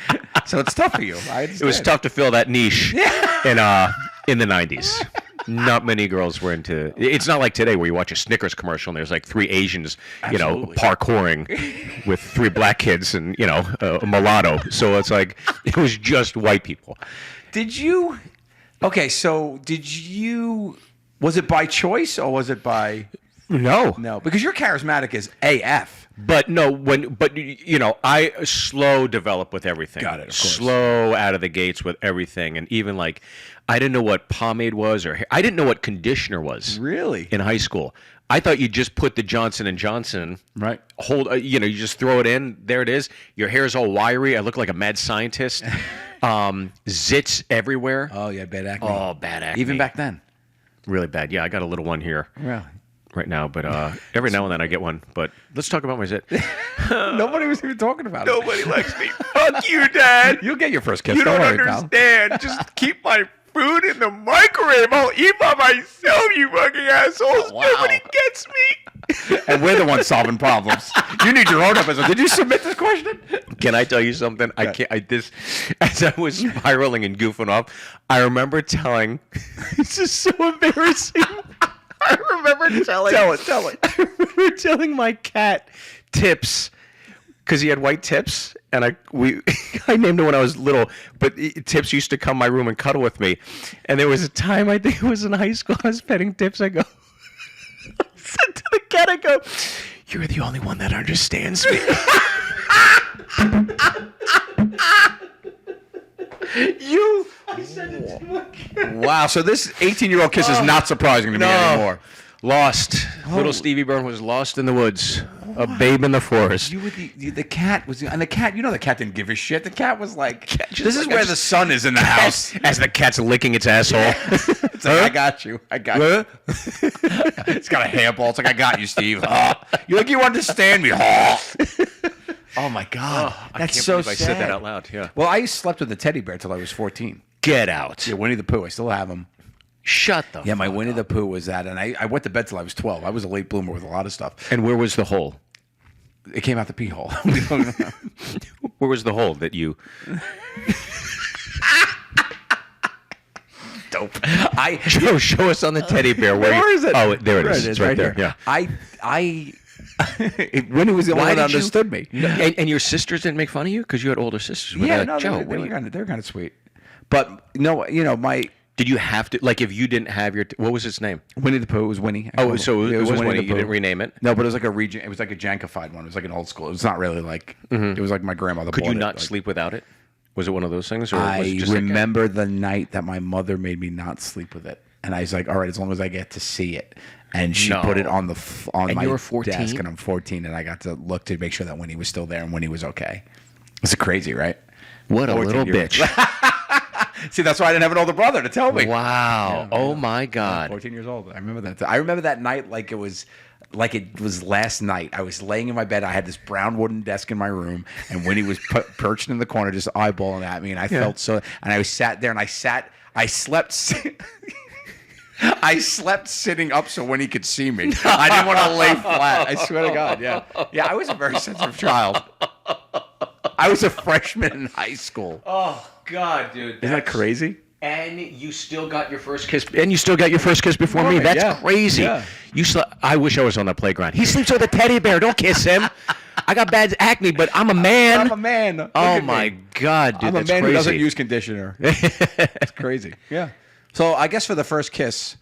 So it's tough for you. it was tough to fill that niche in the 90s. Not many girls were into. It's not like today where you watch a Snickers commercial and there's like 3 Asians, Absolutely. parkouring with 3 black kids and a mulatto. So it's like it was just white people. Did you? Okay, so was it by choice or was it by? No, because you're charismatic as AF. But no, I slow develop with everything. Got it, of course. Slow out of the gates with everything, and even like I didn't know what pomade was, or I didn't know what conditioner was. Really? In high school, I thought you just put the Johnson & Johnson. Right. Hold. You just throw it in. There it is. Your hair's all wiry. I look like a mad scientist. Zits everywhere. Oh yeah, bad acne. Oh, bad acne. Even back then. Really bad. Yeah, I got a little one here. Really? Right now, but every now and then I get one. But let's talk about my zit. Nobody was even talking about it. Nobody likes me. Fuck you, Dad. You'll get your first kiss. You don't worry, pal. understand. Just keep my food in the microwave. I'll eat by myself, you fucking assholes. Wow. Nobody gets me. And we're the ones solving problems. You need your own episode. Did you submit this question? Can I tell you something? I can't. As I was spiraling and goofing off, I remember telling. This is so embarrassing. I remember telling. Tell it. I remember telling my cat Tips because he had white tips, and I named him when I was little. But Tips used to come my room and cuddle with me. And there was a time, I think it was in high school, I was petting Tips. I go, I said to the cat, I go, "You're the only one that understands me." Wow. So this 18-year-old kiss is not surprising to me anymore. Lost. Little Stevie Byrne was lost in the woods. A babe in the forest. You were the cat was, and the cat. You know, the cat didn't give a shit. The cat was like, "This is like, where the sun is in the house." As the cat's licking its asshole. It's like, I got you. It's got a hairball. It's like, I got you, Steve. You like you understand me. Oh my God, I that's can't so believe sad. I said that out loud. Yeah. Well, I slept with a teddy bear till I was 14. Get out. Yeah, Winnie the Pooh. I still have him. Shut the Yeah, my fuck Winnie up. the Pooh was that, and I went to bed till I was 12. I was a late bloomer with a lot of stuff. And where was the hole? It came out the pee hole. Where was the hole that you... Dope. Show us on the teddy bear. Where is it? Oh, there it is. It's right there. here. Yeah. Winnie was the only one that did you- understood me. And your sisters didn't make fun of you? Because you had older sisters. But Yeah, like, no, Joe, they what are were you... kind of sweet. But no, you know, my Did you have to... Like, if you didn't have your... What was its name? Winnie the Pooh was Winnie. Oh, so it was Winnie. the You Pooh. didn't rename it? No, but it was like a region. It was like a jankified one. It was like an old school. It was not really like. It was like my grandmother. Could bought you it, not like- sleep without it? Was it one of those things? Or was I it just remember the night that my mother made me not sleep with it, and I was like, "All right, as long as I get to see it." And she No. put it on on And my you were 14? desk, and I'm 14, and I got to look to make sure that Winnie was still there and Winnie was okay. It's crazy, right? What a 14 little year old. bitch. See, that's why I didn't have an older brother to tell me. Wow. Oh, my God. 14 years old. I remember that. I remember that night like it was last night. I was laying in my bed. I had this brown wooden desk in my room, and Winnie was perched in the corner, just eyeballing at me, and I felt so. And I sat there, and I slept. I slept sitting up so Winnie could see me. I didn't want to lay flat. I swear to God. Yeah, yeah. I was a very sensitive child. I was a freshman in high school. Oh, God, dude. Isn't that crazy? And you still got your first kiss. And you still got your first kiss before me. That's yeah. crazy. Yeah. I wish I was on that playground. He sleeps with a teddy bear. Don't kiss him. I got bad acne, but I'm a man. I'm a man. Look Oh, at my me. God, dude. I'm a That's man crazy. who doesn't use conditioner. It's crazy. Yeah. So I guess for the first kiss,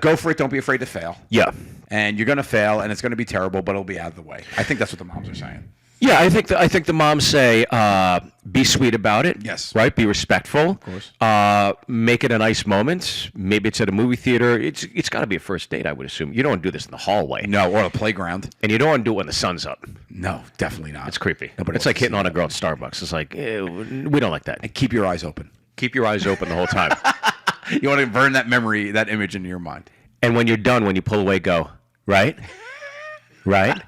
go for it. Don't be afraid to fail. Yeah. And you're going to fail, and it's going to be terrible, but it'll be out of the way. I think that's what the moms are saying. Yeah, I think the moms say be sweet about it. Yes. Right? Be respectful. Of course. Make it a nice moment. Maybe it's at a movie theater. It's got to be a first date, I would assume. You don't want to do this in the hallway. No, or a playground. And you don't want to do it when the sun's up. No, definitely not. It's creepy. Nobody It's wants like to hitting see on a that. girl at Starbucks. It's like, we don't like that. And keep your eyes open. Keep your eyes open the whole time. You want to burn that memory, that image into your mind. And when you're done, when you pull away, go, right? Right?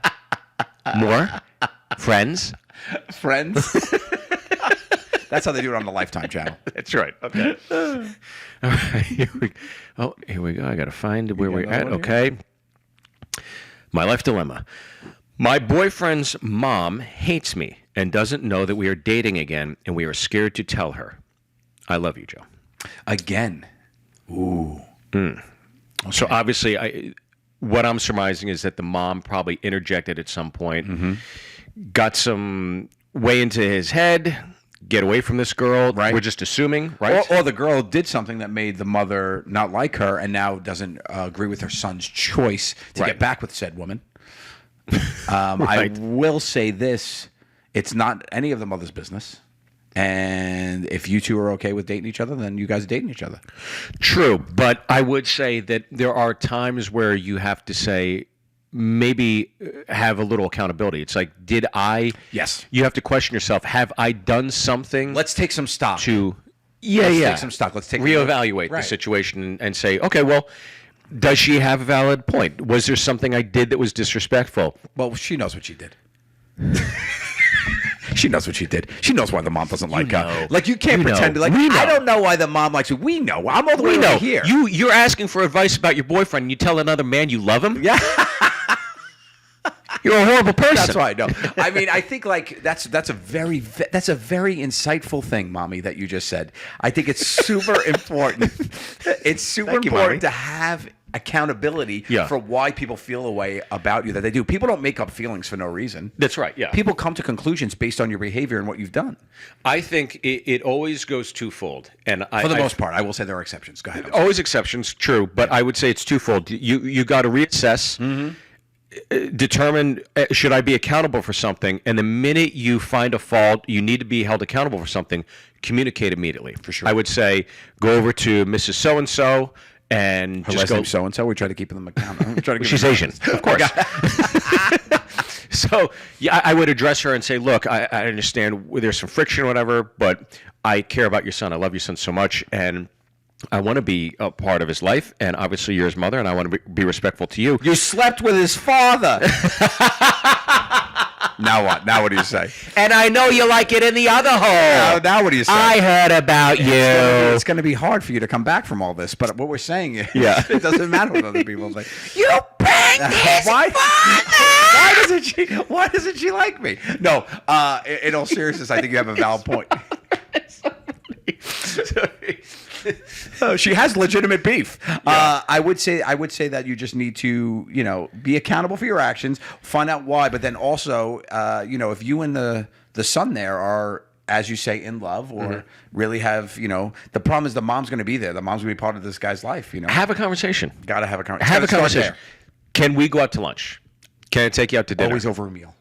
More? Friends? Friends. That's how they do it on the Lifetime channel. That's right. Okay. All right. Here we go. I got to find where we're another at. one Okay. My life dilemma. My boyfriend's mom hates me and doesn't know that we are dating again, and we are scared to tell her. I love you, Joe. Again. Ooh. So obviously, what I'm surmising is that the mom probably interjected at some point, got some way into his head, get away from this girl. Right. We're just assuming, right? Or the girl did something that made the mother not like her and now doesn't agree with her son's choice to Right. get back with said woman. I Right. will say this. It's not any of the mother's business. And if you two are okay with dating each other, then you guys are dating each other. True, but I would say that there are times where you have to say, maybe have a little accountability. It's like, did I? Yes. You have to question yourself. Have I done something? Let's take some stock. to Let's take some stock. Let's take reevaluate the Right. situation and say, okay, well, does she have a valid point? Was there something I did that was disrespectful? Well, she knows what she did. She knows what she did. She knows why the mom doesn't like her. know. Like, you can't You know. pretend like, We know. I don't know why the mom likes you. We know. I'm all the way We over know. here. You're asking for advice about your boyfriend and you tell another man you love him? Yeah. You're a horrible person. That's why I know. I mean, I think like that's a very insightful thing, Mommy, that you just said. I think it's super important. It's super Thank you, important Mommy. to have accountability Yeah. for why people feel a way about you that they do. People don't make up feelings for no reason. That's right, yeah. People come to conclusions based on your behavior and what you've done. I think it always goes twofold. And For the most part, I will say there are exceptions. Go ahead. Always exceptions, true, but I would say it's twofold. You got to reassess, determine should I be accountable for something, and the minute you find a fault, you need to be held accountable for something. Communicate immediately. For sure. I would say go over to Mrs. So and So and Her just last go. name's so-and-so. We try to keep them accountable. She's Asian, of course. So yeah, I would address her and say, look, I understand there's some friction or whatever, but I care about your son. I love your son so much, and I want to be a part of his life, and obviously you're his mother, and I want to be respectful to you. You slept with his father. Now what? Now what do you say? And I know you like it in the other hole. Now what do you say? I heard about you. It's going to be hard for you to come back from all this, but what we're saying is, it doesn't matter what other people think. You banged his father. Why doesn't she like me? No, in all seriousness, I think you have a valid point. She has legitimate beef. I would say that you just need to, be accountable for your actions, find out why, but then also, if you and the son there are, as you say, in love or really have, the problem is the mom's going to be there. The mom's going to be part of this guy's life. Have a conversation. Got to have a conversation. Have a conversation. Can we go out to lunch? Can I take you out to dinner? Always over a meal.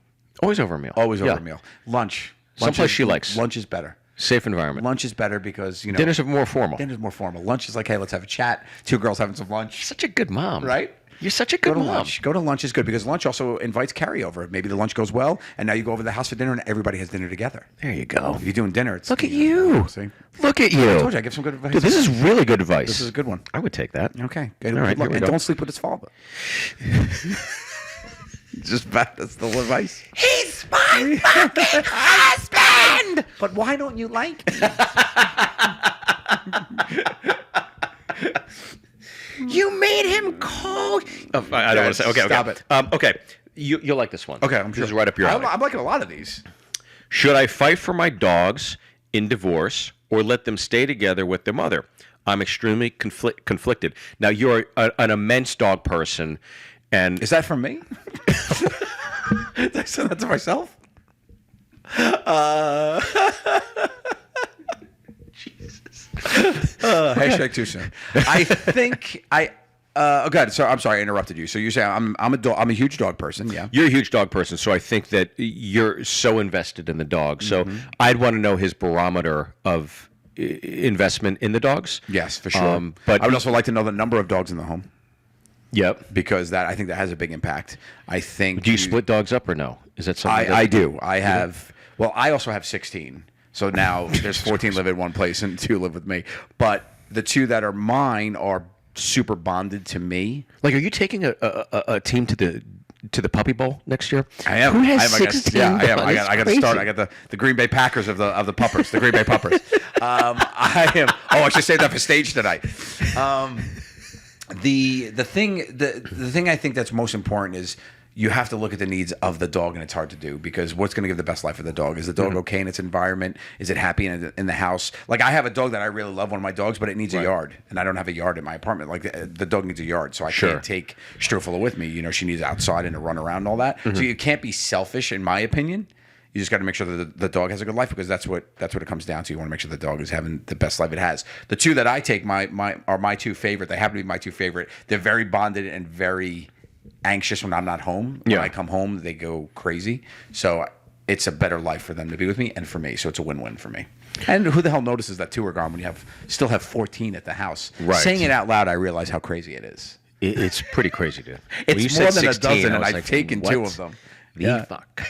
Always over a meal. Always over a meal. Lunch. Someplace she likes. Lunch is better. Safe environment. Lunch is better because, Dinner's more formal. Dinner's more formal. Lunch is like, hey, let's have a chat. Two girls having some lunch. Such a good mom. Right? You're such a good mom. Lunch. Go to lunch is good because lunch also invites carryover. Maybe the lunch goes well, and now you go over to the house for dinner, and everybody has dinner together. There you go. If you're doing dinner, it's... Look at you. See? Look at you. I told you, I give some good advice. Dude, this is really good advice. This is a good one. I would take that. Okay. Good, All right, good luck. here we And go. don't sleep with his father. Just bad. That's the advice. He's my fucking husband! But why don't you like me? You made him cold. Oh, I don't want to say. Okay, Stop okay. it. Okay, you'll like this one. Okay, I'm This sure. is right up your alley. I'm liking a lot of these. Should I fight for my dogs in divorce or let them stay together with their mother? I'm extremely conflicted. Now, you're an immense dog person, and Is that from me? Did I send that to myself? Jesus. Hashtag too soon. I think I. Okay, so I'm sorry I interrupted you. So you're saying I'm a huge dog person, yeah. you're a huge dog person, so I think that you're so invested in the dog. So Mm-hmm. I'd want to know his barometer of investment in the dogs. Yes, for sure. But I would also like to know the number of dogs in the home Yep. because I think that has a big impact. I think. Do you split dogs up or no? Is that something? I do. I have. Well, I also have 16. So now there's 14 live in one place and 2 live with me. But the 2 that are mine are super bonded to me. Like, are you taking a team to the Puppy Bowl next year? I am. Who has I am, 16 I am. dogs? I got to start. I got the Green Bay Packers of the puppers. The Green Bay puppers. I am. Oh, I should save that for stage tonight. The thing I think that's most important is you have to look at the needs of the dog, and it's hard to do because what's going to give the best life for the dog? Is the dog okay in its environment? Is it happy in the house? Like I have a dog that I really love, one of my dogs, but it needs a yard, and I don't have a yard in my apartment. Like the dog needs a yard, so I can't take Strufela with me. She needs outside and to run around and all that. So you can't be selfish, in my opinion. You just got to make sure that the dog has a good life because that's what it comes down to. You want to make sure the dog is having the best life it has. The 2 that I take are my 2 favorite. They happen to be my 2 favorite. They're very bonded and very anxious when I'm not home. When I come home, they go crazy. So it's a better life for them to be with me and for me. So it's a win-win for me. And who the hell notices that 2 are gone when you still have 14 at the house? Right. Saying it out loud, I realize how crazy it is. It's pretty crazy, dude. It's more than 16, a dozen, and I've taken what 2 of them. Fuck.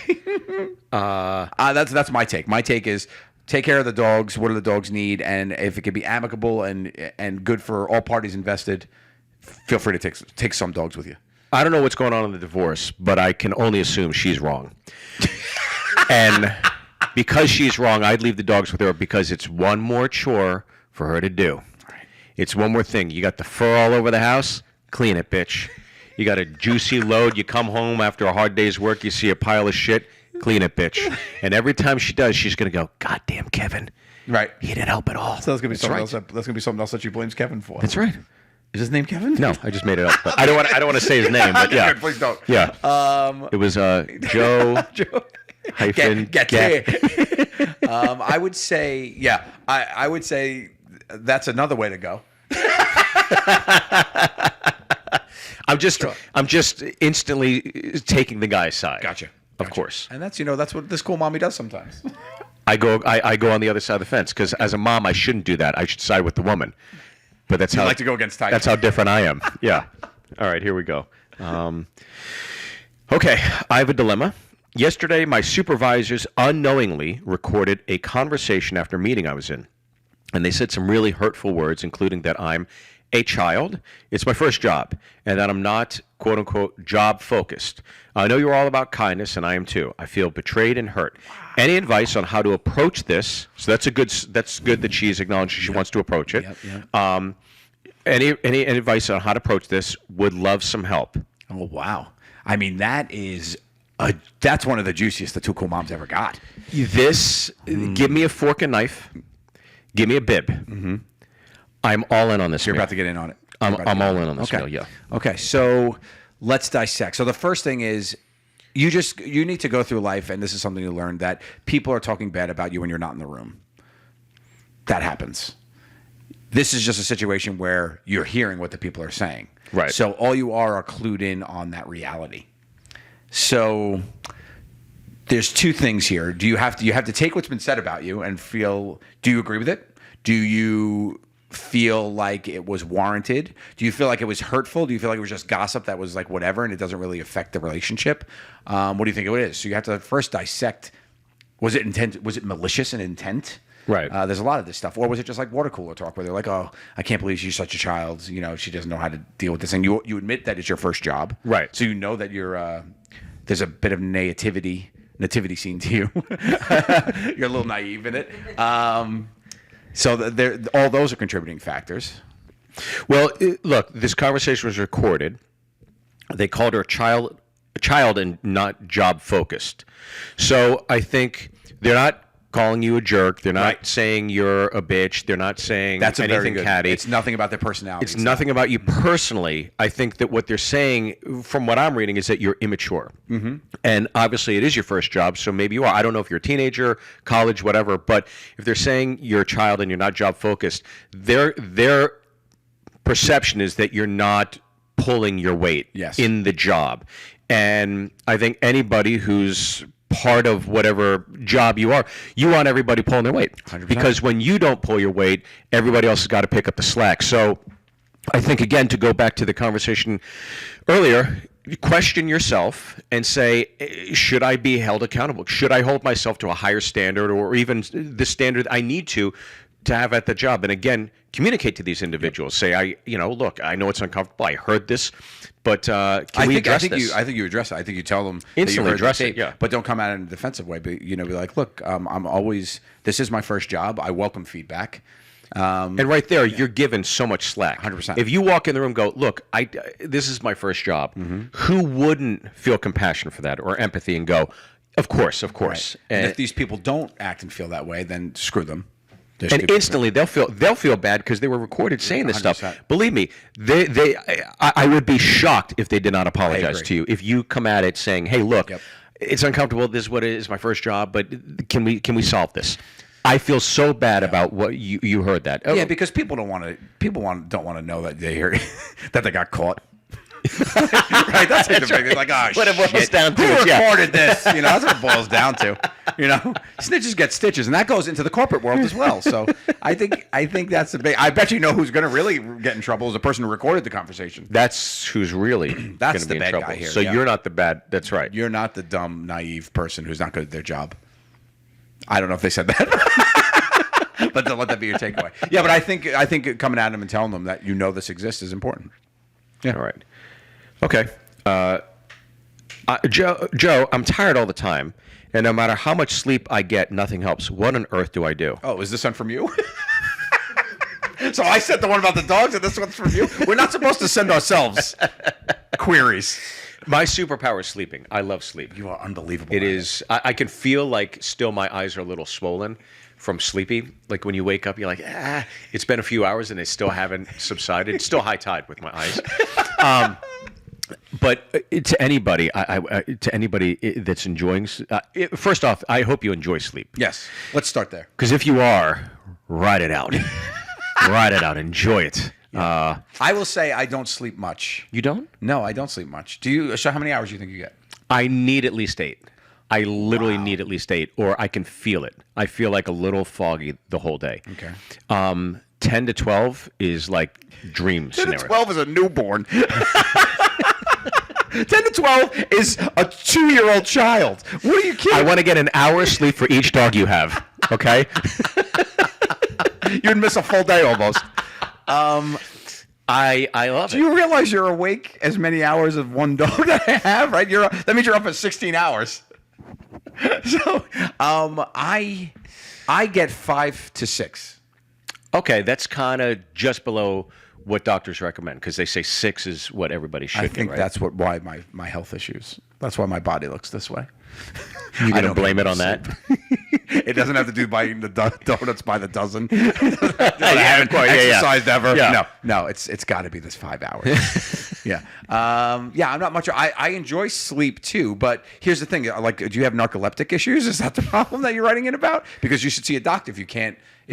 That's my take. My take is take care of the dogs. What do the dogs need? And if it can be amicable and good for all parties invested, feel free to take some dogs with you. I don't know what's going on in the divorce, but I can only assume she's wrong. And because she's wrong, I'd leave the dogs with her because it's one more chore for her to do. Right. It's one more thing. You got the fur all over the house, clean it, bitch. You got a juicy load. You come home after a hard day's work, you see a pile of shit, clean it, bitch. And every time she does, she's going to go, God damn, Kevin. Right. He didn't help at all. So that's gonna be something right. else. That's gonna be something else that she blames Kevin for. That's right. Is his name Kevin? No, I just made it up. But I don't want to say his name, but yeah. Please don't. Yeah. It was Joe hyphen get there. I would say, yeah. I would say that's another way to go. I'm just instantly taking the guy's side. Gotcha. Of course. And that's what this cool mommy does sometimes. I go on the other side of the fence because as a mom, I shouldn't do that. I should side with the woman. but that's how like to go against type. That's how different I am. Yeah. All right, here we go. Okay, I have a dilemma. Yesterday, my supervisors unknowingly recorded a conversation after a meeting I was in. And they said some really hurtful words, including that I'm a child, it's my first job, and that I'm not, quote unquote, job focused. I know you're all about kindness, and I am too. I feel betrayed and hurt. Any advice on how to approach this? So that's good that she's acknowledged she wants to approach it. Any advice on how to approach this? Would love some help. Oh, wow. I mean, that's one of the juiciest the Two Cool Moms ever got. This, give me a fork and knife. Give me a bib. Mm-hmm. I'm all in on this. You're meal. about to get in on it. I'm all in on this meal, yeah. Okay, so let's dissect. So the first thing is you need to go through life, and this is something you learn, that people are talking bad about you when you're not in the room. That happens. This is just a situation where you're hearing what the people are saying. Right. So all you are clued in on that reality. So there's two things here. You have to take what's been said about you and feel, do you agree with it? Do you feel like it was warranted? Do you feel like it was hurtful? Do you feel like it was just gossip that was like whatever and it doesn't really affect the relationship? What do you think it is? So you have to first dissect, was it intent? Was it malicious in intent? Right. There's a lot of this stuff. Or was it just like water cooler talk where they're like, oh, I can't believe she's such a child. You know, she doesn't know how to deal with this. And you admit that it's your first job. Right. So you know that there's a bit of nativity scene to you. You're a little naive in it. So all those are contributing factors. Well, look, this conversation was recorded. They called her a child and not job focused. So I think they're not calling you a jerk. They're not saying you're a bitch. They're not saying That's anything very good. catty. It's nothing about their personality. It's nothing about you personally. I think that what they're saying, from what I'm reading, is that you're immature. Mm-hmm. And obviously it is your first job, so maybe you are. I don't know if you're a teenager, college, whatever, but if they're saying you're a child and you're not job focused, their perception is that you're not pulling your weight in the job. And I think anybody who's part of whatever job you are, you want everybody pulling their weight. 100%. Because when you don't pull your weight, everybody else has got to pick up the slack. So I think, again, to go back to the conversation earlier, question yourself and say, should I be held accountable? Should I hold myself to a higher standard, or even the standard I need to have at the job? And again, communicate to these individuals. Say, look, I know it's uncomfortable. I heard this, but can we address this? I think you address it. I think you tell them instantly address it. Yeah, but don't come at it in a defensive way. But be like, look, this is my first job. I welcome feedback. And right there, you're given so much slack. 100%. If you walk in the room and go, look, this is my first job, who wouldn't feel compassion for that or empathy and go, of course. Right. And if these people don't act and feel that way, then screw them. And instantly they'll feel bad because they were recorded saying this 100%. stuff. Believe me, I would be shocked if they did not apologize to you. If you come at it saying, "Hey, look, it's uncomfortable. This is what it is. My first job, but can we solve this?" I feel so bad about what you heard that. Yeah, because people don't want to know that they hear that they got caught. Right, that's the big thing. Like, oh, what it boils down to. Who recorded this? That's what it boils down to. Snitches get stitches, and that goes into the corporate world as well. So I think that's the big. I bet you know who's going to really get in trouble is the person who recorded the conversation. That's who's really that's the be bad in trouble. guy here. So you're not the bad. That's right. You're not the dumb, naive person who's not good at their job. I don't know if they said that, but don't let that be your takeaway. Yeah, but I think coming at them and telling them that this exists is important. Yeah. All right. Okay. Joe, I'm tired all the time, and no matter how much sleep I get, nothing helps. What on earth do I do? Oh, is this one from you? So I sent the one about the dogs, and this one's from you? We're not supposed to send ourselves queries. My superpower is sleeping. I love sleep. You are unbelievable. It is. I can feel like still my eyes are a little swollen from sleepy. Like when you wake up, you're like, it's been a few hours and they still haven't subsided. It's still high tide with my eyes. But to anybody, that's enjoying, first off, I hope you enjoy sleep. Yes. Let's start there. Because if you are, ride it out. Ride it out. Enjoy it. Yeah. I will say I don't sleep much. You don't? No, I don't sleep much. Do you? So how many hours do you think you get? I need at least 8. I literally need at least 8, or I can feel it. I feel like a little foggy the whole day. Okay. 10 to 12 is like dream 10 scenario. to 12 is a newborn. 10 to 12 is a 2-year-old child. What are you kidding? I want to get an hour of sleep for each dog you have. Okay. You'd miss a full day almost. I love Do it. you realize you're awake as many hours of one dog that I have? Right? That means you're up at 16 hours. So, I get 5 to 6. Okay, that's kind of just below what doctors recommend because they say 6 is what everybody should I do, think right? that's why my health issues. That's why my body looks this way. You're I going to don't blame get it on enough that? It doesn't have to do by the donuts by the dozen. I of course, yeah, yeah. exercised ever. Yeah. No, it's got to be this 5 hours. Yeah. I'm not much. I enjoy sleep too, but here's the thing. Like, do you have narcoleptic issues? Is that the problem that you're writing in about? Because you should see a doctor if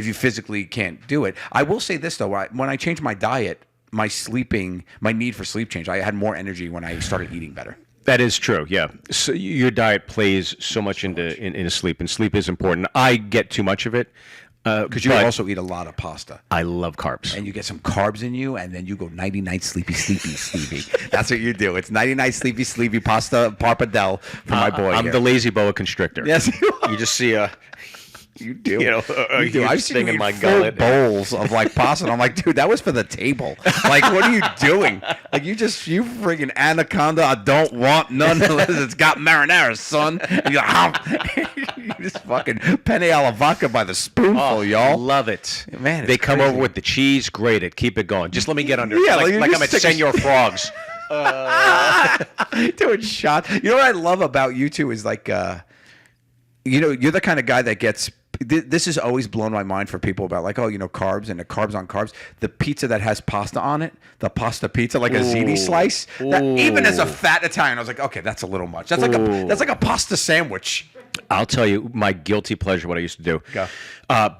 you physically can't do it. I will say this though. When I changed my diet, my need for sleep changed. I had more energy when I started eating better. That is true, yeah. So your diet plays so much into sleep, and sleep is important. I get too much of it. Because you also eat a lot of pasta. I love carbs. And you get some carbs in you, and then you go nighty-night, sleepy, sleepy. That's what you do. It's nighty-night, sleepy pasta pappardelle for my boy I'm here. the lazy boa constrictor. Yes, you are. You just see a You do. You know, a You do. huge I've seen thing you in eat my full gullet. bowls of like pasta. And I'm like, dude, that was for the table. Like, what are you doing? Like, you friggin' anaconda. I don't want none unless it's got marinara, son. And you're like, you just fucking penne alla vodka by the spoonful, y'all. Love it. Man, it's they come crazy. over with the cheese. Grate it. Keep it going. Just let me get under. Yeah, like like, I'm just at take a- Senor Frogs. Doing shots. You know what I love about you two is like, you're the kind of guy that gets. This has always blown my mind for people about like, carbs and the carbs on carbs. The pizza that has pasta on it, the pasta pizza, like a ziti slice. That, even as a fat Italian, I was like, okay, that's a little much. That's like a pasta sandwich. I'll tell you my guilty pleasure. What I used to do. Go.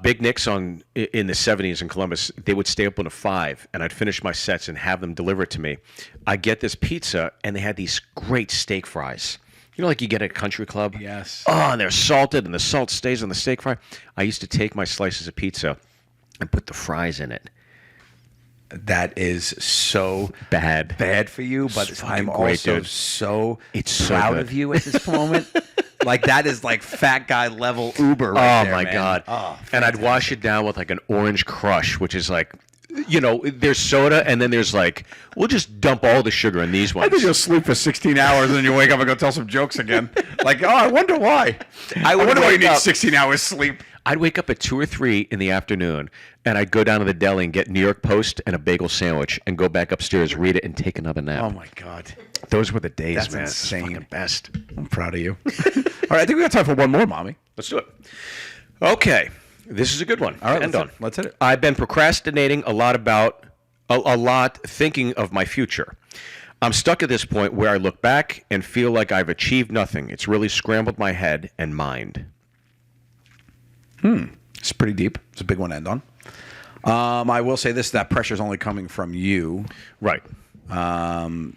Big Nick's in the 70s in Columbus. They would stay open to 5, and I'd finish my sets and have them deliver it to me. I get this pizza, and they had these great steak fries. You know, like you get at a country club? Yes. Oh, and they're salted, and the salt stays on the steak fry. I used to take my slices of pizza and put the fries in it. That is so Bad for you, but It's I'm fucking great, also dude. so It's so proud good. of you at this moment. Like, that is like fat guy level Uber right Oh there, my man. God. Oh, and I'd wash it down with like an orange crush, which is like, there's soda, and then there's like, we'll just dump all the sugar in these I think ones. you'll sleep for 16 hours and then you wake up and go tell some jokes again. Like, I wonder why. I wonder why you wake need up- 16 hours sleep. I'd wake up at 2 or 3 in the afternoon, and I'd go down to the deli and get New York Post and a bagel sandwich, and go back upstairs, read it, and take another nap. Oh my God. Those were the days, That's man. insane. It's fucking best. I'm proud of you. All right, I think we got time for one more, Mommy. Let's do it. Okay, this is a good one. All right, End on. let's hit it. I've been procrastinating a lot thinking of my future. I'm stuck at this point where I look back and feel like I've achieved nothing. It's really scrambled my head and mind. It's pretty deep. It's a big one to end on. I will say this, that pressure is only coming from you. Right. And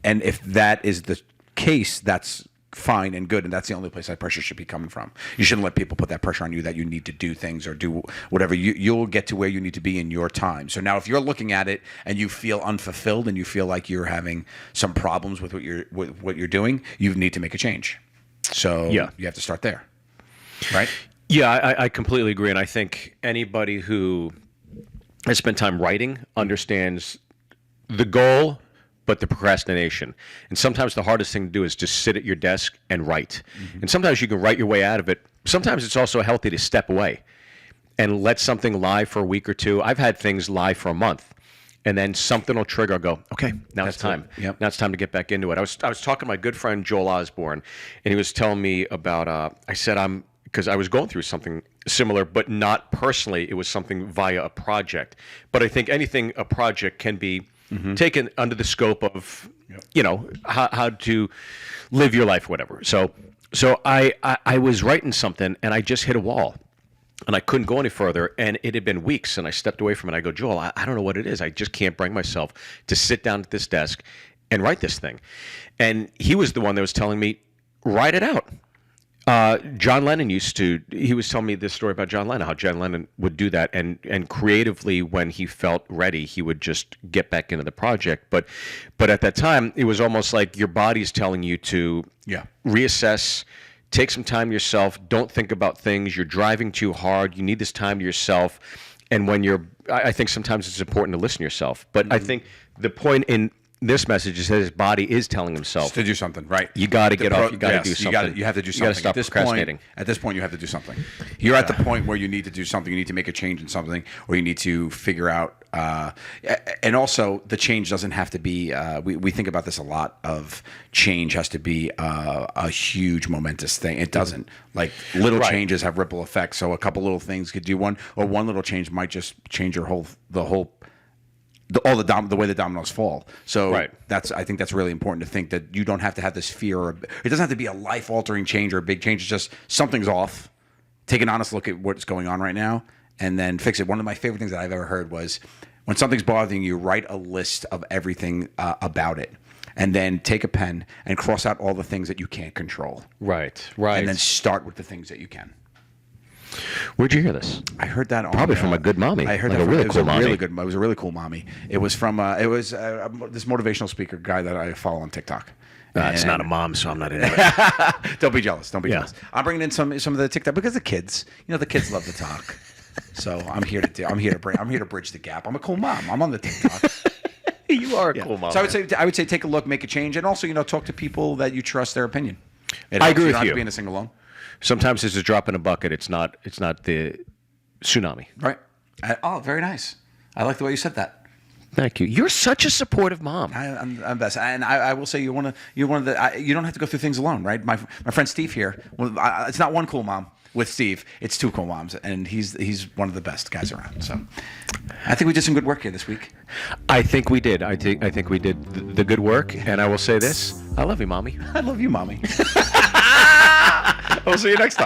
if that is the case, that's fine and good, and that's the only place that pressure should be coming from. You shouldn't let people put that pressure on you that you need to do things or do whatever. You'll get to where you need to be in your time. So now if you're looking at it and you feel unfulfilled and you feel like you're having some problems with what you're doing, you need to make a change. So Yeah. you have to start there. Right? Yeah, I completely agree. And I think anybody who has spent time writing understands the goal, but the procrastination. And sometimes the hardest thing to do is just sit at your desk and write. And sometimes you can write your way out of it. Sometimes it's also healthy to step away and let something lie for a week or two. I've had things lie for a month. And then something will trigger. I'll go, okay, now it's time. Yep. Now it's time to get back into it. I was talking to my good friend Joel Osborne, and he was telling me about. I said because I was going through something similar, but not personally. It was something via a project. But I think a project can be taken under the scope of, how to live your life, whatever. So I was writing something, and I just hit a wall. And I couldn't go any further, and it had been weeks, and I stepped away from it. I go, Joel, I don't know what it is. I just can't bring myself to sit down at this desk and write this thing. And he was the one that was telling me, write it out. John Lennon he was telling me this story about John Lennon, how John Lennon would do that. And creatively, when he felt ready, he would just get back into the project. But at that time, it was almost like your body's telling you to reassess, take some time to yourself, don't think about things. You're driving too hard. You need this time to yourself. And I think sometimes it's important to listen to yourself. But I think the point in this message is that his body is telling himself to do something, right? You got to get off. You got to do something. You have to do something. You got to stop procrastinating. At this point, you have to do something. You're at the point where you need to do something. You need to make a change in something, or you need to figure out. And also, the change doesn't have to be. We think about this a lot. Of change has to be a huge, momentous thing. It doesn't. Like little changes have ripple effects. So a couple little things could do one, or one little change might just change the whole. The way the dominoes fall. So I think that's really important to think that you don't have to have this fear. It doesn't have to be a life-altering change or a big change. It's just something's off. Take an honest look at what's going on right now and then fix it. One of my favorite things that I've ever heard was when something's bothering you, write a list of everything about it. And then take a pen and cross out all the things that you can't control. Right. And then start with the things that you can. Where'd you hear this? I heard that probably from a good mommy. I heard like that a really cool mommy. It was a really cool mommy. It was from this motivational speaker guy that I follow on TikTok. It's not a mom, so I'm not into it. Don't be jealous. Don't be jealous. I'm bringing in some of the TikTok because the kids, the kids love to talk. So I'm here to bridge the gap. I'm a cool mom. I'm on the TikTok. You are a cool mom. So I would say take a look, make a change, and also talk to people that you trust their opinion. I agree with you. You don't have to be in a single alone. Sometimes it's a drop in a bucket. It's not the tsunami. Right. Oh, very nice. I like the way you said that. Thank you. You're such a supportive mom. I'm best, and I will say you're one of the. You don't have to go through things alone, right? My friend Steve here. Well, it's not one cool mom with Steve. It's two cool moms, and he's one of the best guys around. So, I think we did some good work here this week. I think we did. I think we did the good work, and I will say this: I love you, mommy. I love you, mommy. We'll see you next time.